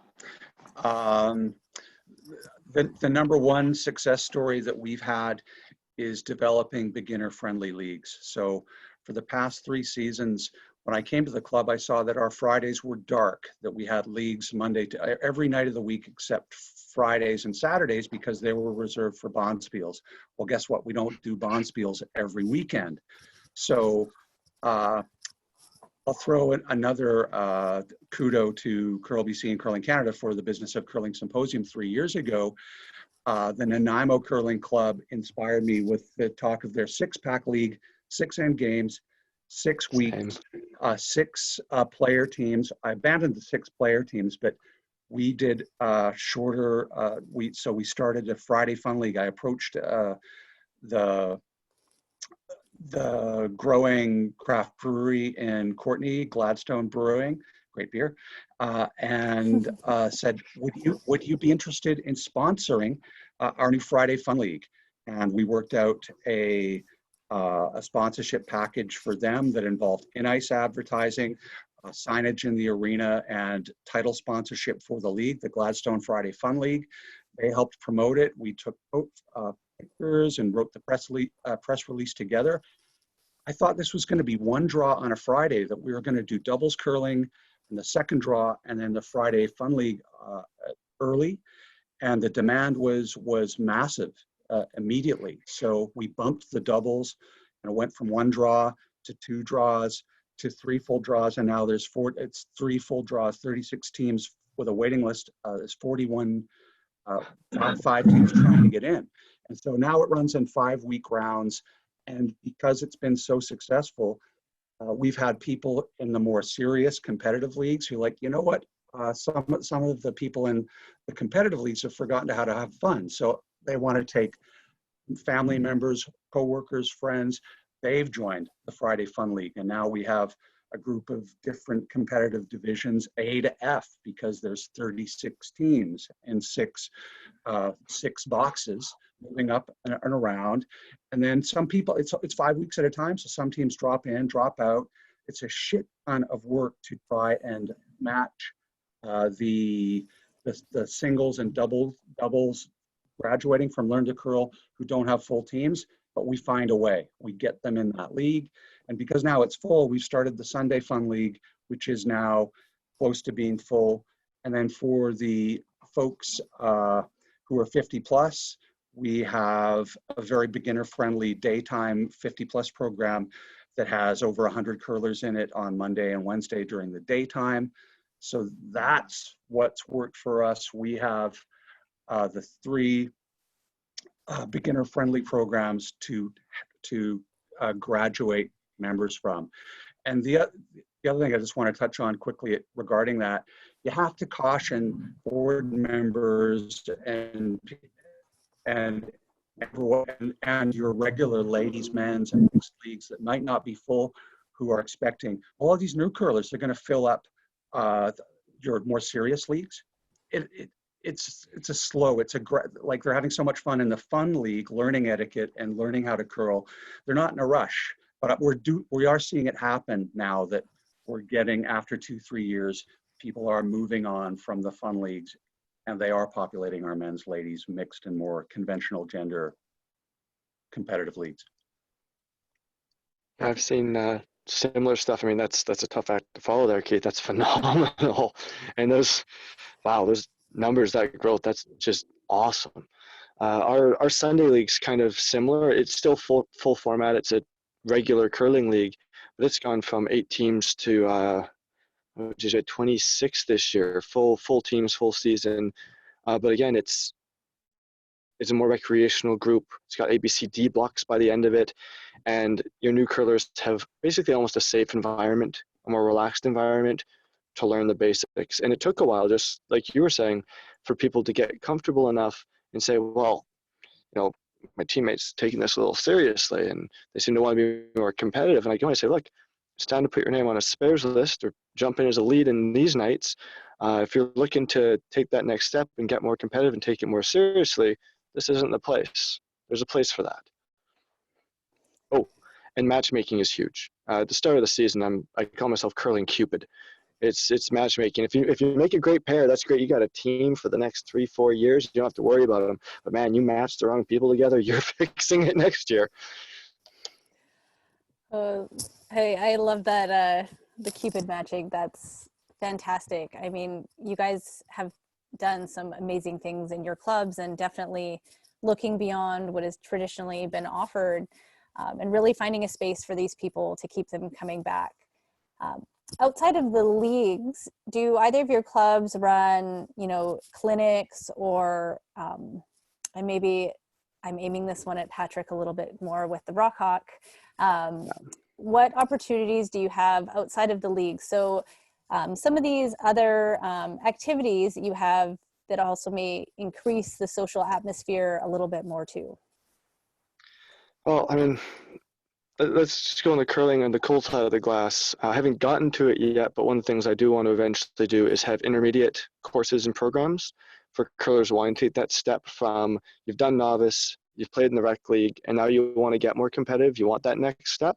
The number one success story that we've had is developing beginner-friendly leagues. So for the past 3 seasons, when I came to the club, I saw that our Fridays were dark, that we had leagues Monday to every night of the week except Fridays and Saturdays because they were reserved for bonspiels. Well, guess what? We don't do bonspiels every weekend. So I'll throw in another kudo to Curl BC and Curling Canada for the Business of Curling Symposium 3 years ago. The Nanaimo Curling Club inspired me with the talk of their 6-pack league, 6 end games, 6 weeks, 6 player teams. I abandoned the 6 player teams, but we did shorter. So we started a Friday Fun League. I approached the growing craft brewery in Courtney, Gladstone Brewing, great beer, and said, would you be interested in sponsoring our new Friday Fun League? And we worked out a sponsorship package for them that involved in-ice advertising, signage in the arena, and title sponsorship for the league, the Gladstone Friday Fun League. They helped promote it. We took pictures and wrote the press release together. I thought this was going to be one draw on a Friday, that we were going to do doubles curling and the second draw, and then the Friday Fun League early. And the demand was massive immediately. So we bumped the doubles, and it went from 1 draw to 2 draws to 3 full draws, and now there's 3 full draws, 36 teams with a waiting list. There's 41, 5 teams trying to get in. And so now it runs in 5-week rounds. And because it's been so successful, we've had people in the more serious competitive leagues who like, you know what, some of the people in the competitive leagues have forgotten how to have fun. So they want to take family members, coworkers, friends. They've joined the Friday Fun League. And now we have a group of different competitive divisions, A to F, because there's 36 teams in 6 boxes moving up and around. And then some people, it's 5 weeks at a time. So some teams drop in, drop out. It's a shit ton of work to try and match the singles and doubles graduating from Learn to Curl who don't have full teams, but we find a way. We get them in that league. And because now it's full, we've started the Sunday Fun League, which is now close to being full. And then for the folks who are 50 plus, we have a very beginner-friendly daytime 50 plus program that has over 100 curlers in it on Monday and Wednesday during the daytime. So that's what's worked for us. We have the 3 beginner-friendly programs to graduate members from. And the other thing I just want to touch on quickly regarding that, you have to caution board members and everyone and your regular ladies, men's, and mixed leagues that might not be full, who are expecting all of these new curlers, they're going to fill up your more serious leagues. It's like they're having so much fun in the fun league, learning etiquette and learning how to curl. They're not in a rush, but we are seeing it happen now that we're getting, after 2-3 years, people are moving on from the fun leagues, and they are populating our men's, ladies, mixed and more conventional gender competitive leagues. I've seen similar stuff. I mean, that's a tough act to follow there, Keith. That's phenomenal. And those numbers, that growth, that's just awesome. Our Sunday league's kind of similar. It's still full format. It's a regular curling league, but it's gone from 8 teams to 26 this year. Full teams, full season. But again, it's a more recreational group. It's got ABCD blocks by the end of it, and your new curlers have basically almost a safe environment, a more relaxed environment to learn the basics. And it took a while, just like you were saying, for people to get comfortable enough and say, well, my teammates taking this a little seriously, and they seem to want to be more competitive. And I can only say, look, it's time to put your name on a spares list or jump in as a lead in these nights. If you're looking to take that next step and get more competitive and take it more seriously, this isn't the place. There's a place for that. Oh, and matchmaking is huge. At the start of the season, I call myself Curling Cupid. It's matchmaking. If you make a great pair, that's great. You got a team for the next 3-4 years. You don't have to worry about them. But man, you match the wrong people together, you're fixing it next year. Uh, hey, I love that the Cupid matching. That's fantastic. I mean, you guys have done some amazing things in your clubs and definitely looking beyond what has traditionally been offered and really finding a space for these people to keep them coming back. Um, Outside of the leagues, do either of your clubs run, clinics or, and maybe I'm aiming this one at Patrick a little bit more with the Rock Hawk. Um, what opportunities do you have outside of the league? So some of these other activities you have that also may increase the social atmosphere a little bit more too. Well, I mean, let's just go on the curling on the cold side of the glass. I haven't gotten to it yet, but one of the things I do want to eventually do is have intermediate courses and programs for curlers wanting to take that step from you've done novice, you've played in the rec league, and now you want to get more competitive. You want that next step.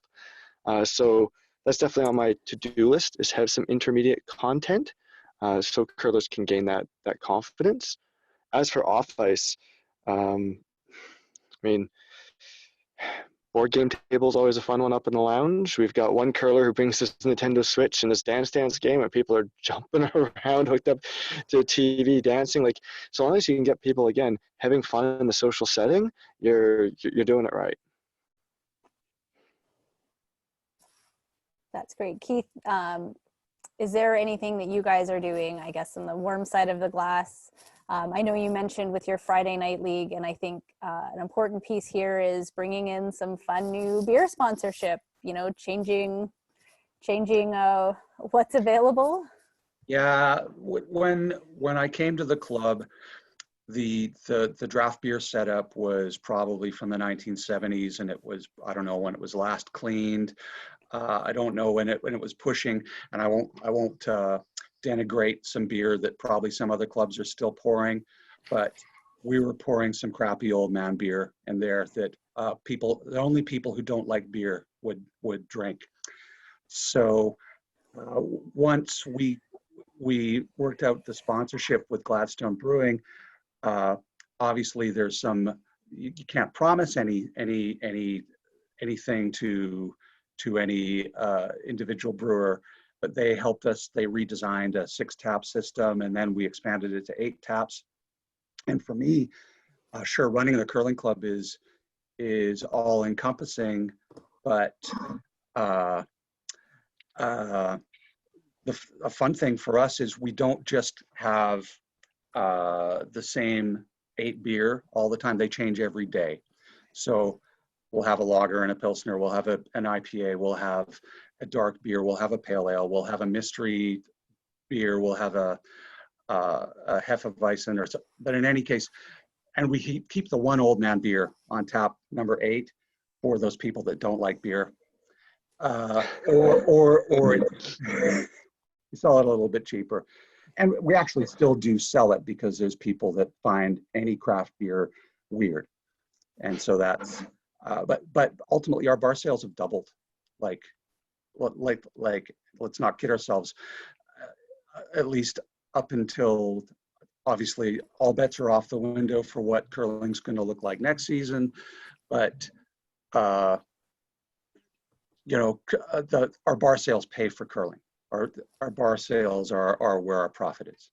So that's definitely on my to-do list, is have some intermediate content so curlers can gain that confidence. As for off ice, I mean, board game table is always a fun one up in the lounge. We've got one curler who brings his Nintendo Switch and his Dance Dance game, and people are jumping around hooked up to a TV dancing. Like, so long as you can get people, again, having fun in the social setting, you're doing it right. That's great. Keith, is there anything that you guys are doing, I guess, on the warm side of the glass? I know you mentioned with your Friday night league, and I think an important piece here is bringing in some fun new beer sponsorship, changing what's available. Yeah, when I came to the club, the draft beer setup was probably from the 1970s, and it was, I don't know when it was last cleaned. I don't know when it was pushing, and I won't denigrate some beer that probably some other clubs are still pouring, but we were pouring some crappy old man beer in there that the only people who don't like beer would drink. So once we worked out the sponsorship with Gladstone Brewing, obviously there's some, you can't promise anything to any individual brewer, but they helped us. They redesigned a 6-tap system, and then we expanded it to 8 taps. And for me, sure, running the curling club is all encompassing, but a fun thing for us is we don't just have the same 8 beer all the time. They change every day. So we'll have a lager and a pilsner, we'll have an IPA, we'll have a dark beer, we'll have a pale ale, we'll have a mystery beer, we'll have a Hefeweizen or so. But in any case, and we keep the one old man beer on tap, number 8, for those people that don't like beer. Or we sell it a little bit cheaper. And we actually still do sell it because there's people that find any craft beer weird. And so that's, but ultimately our bar sales have doubled. Like, let's not kid ourselves. At least up until, obviously, all bets are off the window for what curling's going to look like next season. But our bar sales pay for curling. Our bar sales are where our profit is.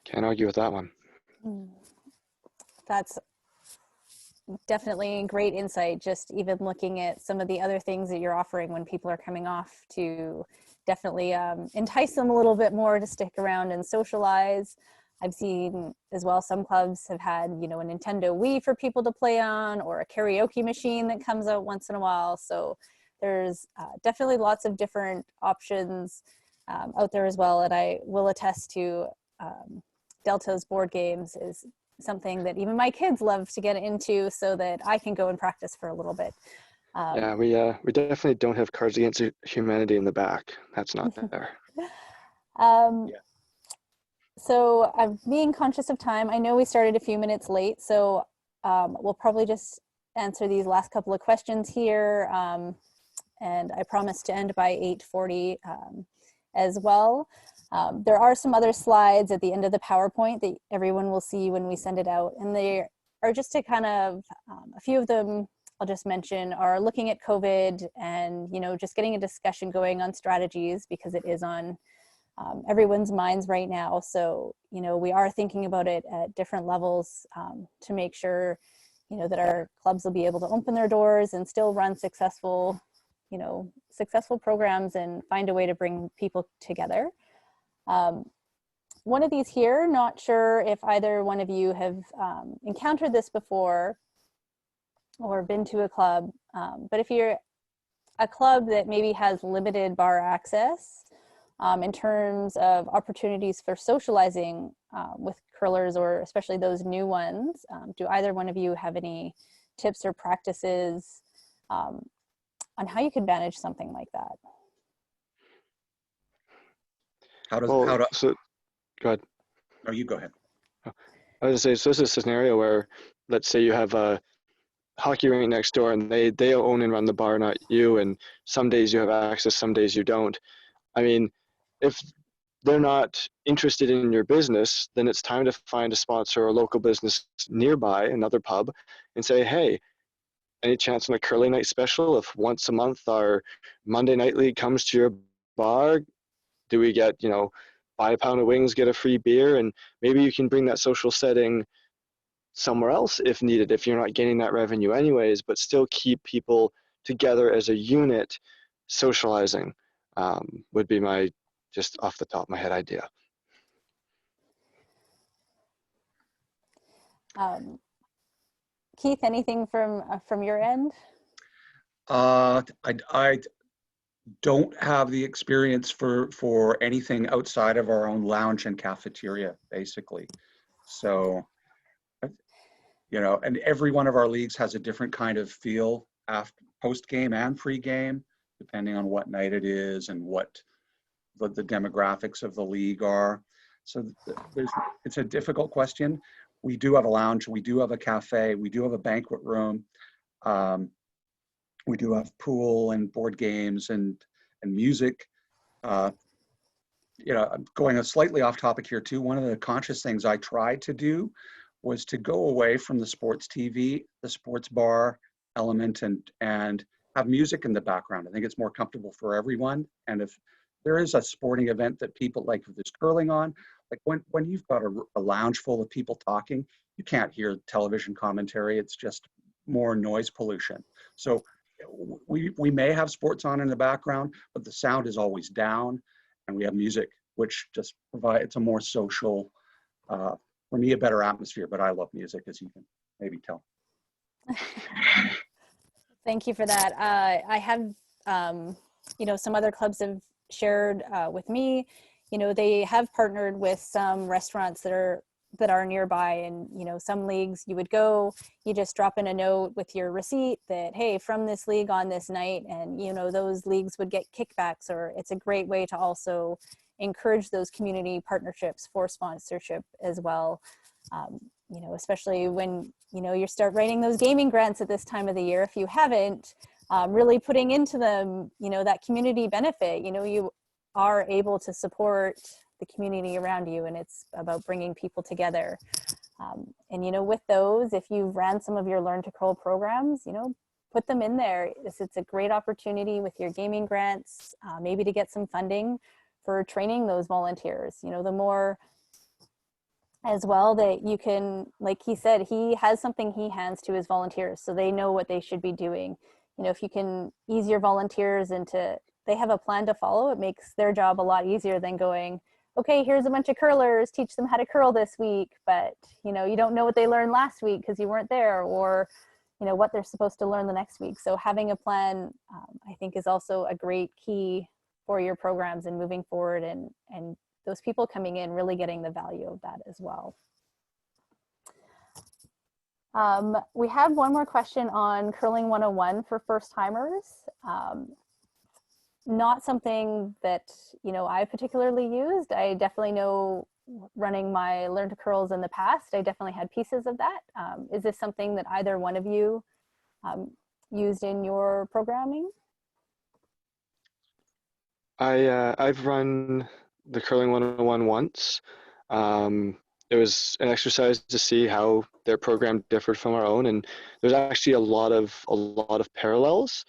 Can't argue with that one. That's definitely great insight. Just even looking at some of the other things that you're offering when people are coming off, to definitely entice them a little bit more to stick around and socialize. I've seen as well, some clubs have had, a Nintendo Wii for people to play on, or a karaoke machine that comes out once in a while. So there's definitely lots of different options out there as well. And I will attest to Delta's board games is something that even my kids love to get into, so that I can go and practice for a little bit. Yeah, we definitely don't have Cards Against Humanity in the back. That's not there. Yeah. So I'm being conscious of time. I know we started a few minutes late, so we'll probably just answer these last couple of questions here. And I promise to end by 8:40 as well. There are some other slides at the end of the PowerPoint that everyone will see when we send it out. And they are just to kind of, a few of them I'll just mention, are looking at COVID and, just getting a discussion going on strategies, because it is on everyone's minds right now. So, we are thinking about it at different levels to make sure, that our clubs will be able to open their doors and still run successful programs and find a way to bring people together. One of these here, not sure if either one of you have encountered this before or been to a club, but if you're a club that maybe has limited bar access in terms of opportunities for socializing with curlers, or especially those new ones, do either one of you have any tips or practices on how you could manage something like that? So go ahead. Oh, you go ahead. I was gonna say, so this is a scenario where, let's say you have a hockey rink next door and they own and run the bar, not you, and some days you have access, some days you don't. I mean, if they're not interested in your business, then it's time to find a sponsor or a local business nearby, another pub, and say, hey, any chance on a curling night special? If once a month our Monday night league comes to your bar, do we get, buy a pound of wings, get a free beer? And maybe you can bring that social setting somewhere else if needed, if you're not getting that revenue anyways, but still keep people together as a unit socializing, would be my, just off the top of my head, idea. Keith, anything from your end? I don't have the experience for anything outside of our own lounge and cafeteria, basically. So, and every one of our leagues has a different kind of feel after post game and pre game, depending on what night it is and what the demographics of the league are. So it's a difficult question. We do have a lounge, we do have a cafe, we do have a banquet room. We do have pool and board games and music. I'm going slightly off topic here too. One of the conscious things I tried to do was to go away from the sports TV, the sports bar element, and have music in the background. I think it's more comfortable for everyone. And if there is a sporting event that people like, if there's curling on, like when you've got a lounge full of people talking, you can't hear television commentary. It's just more noise pollution. So we may have sports on in the background, but the sound is always down, and we have music, which just provides a more social, for me, a better atmosphere. But I love music, as you can maybe tell. Thank you for that. I have, some other clubs have shared with me, they have partnered with some restaurants that are nearby, and some leagues you would go, you just drop in a note with your receipt that, hey, from this league on this night, and those leagues would get kickbacks. Or it's a great way to also encourage those community partnerships for sponsorship as well, especially when you start writing those gaming grants at this time of the year. If you haven't, really putting into them that community benefit, you are able to support the community around you, and it's about bringing people together. And with those, if you've ran some of your Learn to Curl programs, put them in there. It's a great opportunity with your gaming grants, maybe to get some funding for training those volunteers. The more as well that you can, like he said, he has something he hands to his volunteers, so they know what they should be doing. If you can ease your volunteers into, they have a plan to follow, it makes their job a lot easier than going, okay, here's a bunch of curlers, teach them how to curl this week, but you don't know what they learned last week because you weren't there, or what they're supposed to learn the next week. So having a plan, I think, is also a great key for your programs and moving forward, and those people coming in really getting the value of that as well. We have one more question on Curling 101 for first timers. Not something that I particularly used. I definitely know, running my Learn to Curls in the past, I definitely had pieces of that. Is this something that either one of you used in your programming? I've run the Curling 101 once. it was an exercise to see how their program differed from our own, and there's actually a lot of parallels.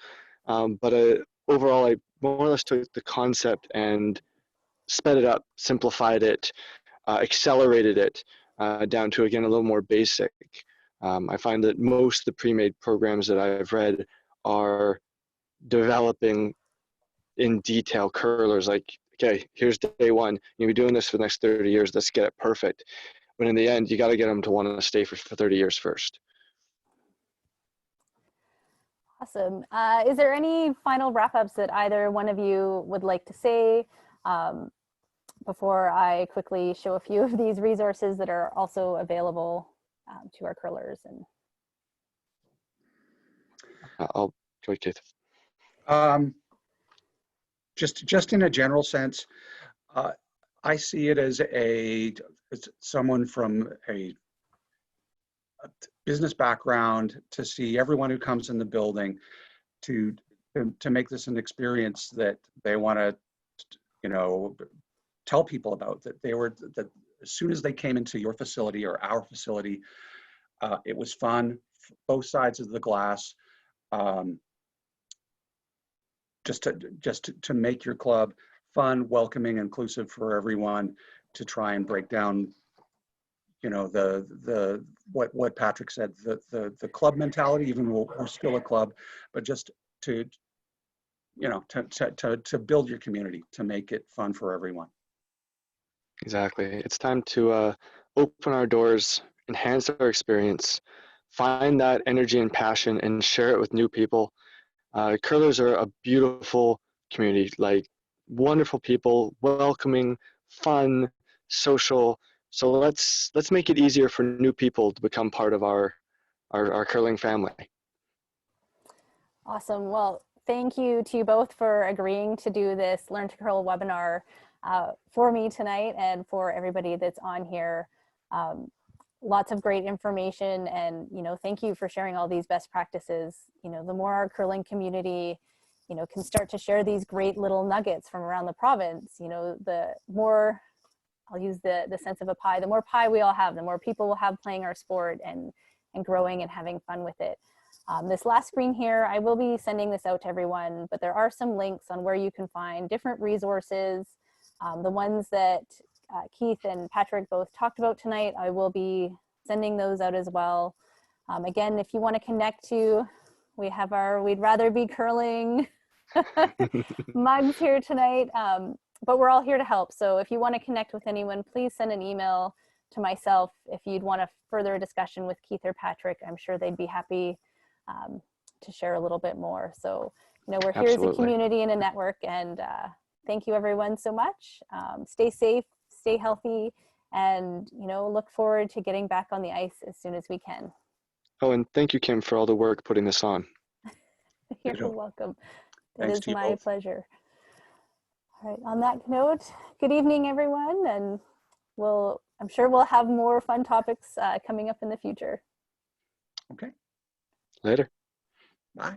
But overall, I more or less took the concept and sped it up, simplified it, accelerated it down to, again, a little more basic. I find that most of the pre-made programs that I've read are developing in detail curlers, like, okay, here's day one, you'll be doing this for the next 30 years, let's get it perfect. But in the end, you got to get them to want to stay for 30 years first. Awesome. Is there any final wrap-ups that either one of you would like to say before I quickly show a few of these resources that are also available to our curlers? And I'll go, Keith. Just in a general sense, I see it as someone from a business background to see everyone who comes in the building to make this an experience that they want to, tell people about, that as soon as they came into your facility or our facility, it was fun, both sides of the glass. Just to make your club fun, welcoming, inclusive for everyone, to try and break down, what Patrick said, the club mentality, even though we're still a club, but just to build your community, to make it fun for everyone. Exactly. It's time to open our doors, enhance our experience, find that energy and passion, and share it with new people. Curlers are a beautiful community, like wonderful people, welcoming, fun, social. So let's make it easier for new people to become part of our curling family. awesome. Well, thank you to you both for agreeing to do this Learn to Curl webinar for me tonight and for everybody that's on here. Lots of great information, and thank you for sharing all these best practices. The more our curling community can start to share these great little nuggets from around the province, the more, I'll use the sense of a pie, the more pie we all have, the more people will have playing our sport and growing and having fun with it. This last screen here, I will be sending this out to everyone, but there are some links on where you can find different resources. The ones that Keith and Patrick both talked about tonight, I will be sending those out as well. Again, if you want to connect to, we have our We'd Rather Be Curling mugs here tonight, but we're all here to help. So if you want to connect with anyone, please send an email to myself. If you'd want a further discussion with Keith or Patrick, I'm sure they'd be happy to share a little bit more. So, we're here as a community and a network, and thank you everyone so much. Stay safe, stay healthy, and look forward to getting back on the ice as soon as we can. Oh, and thank you, Kim, for all the work putting this on. You're welcome. It Thanks is my pleasure. All right, on that note, good evening everyone, and I'm sure we'll have more fun topics coming up in the future. Okay. Later. Bye.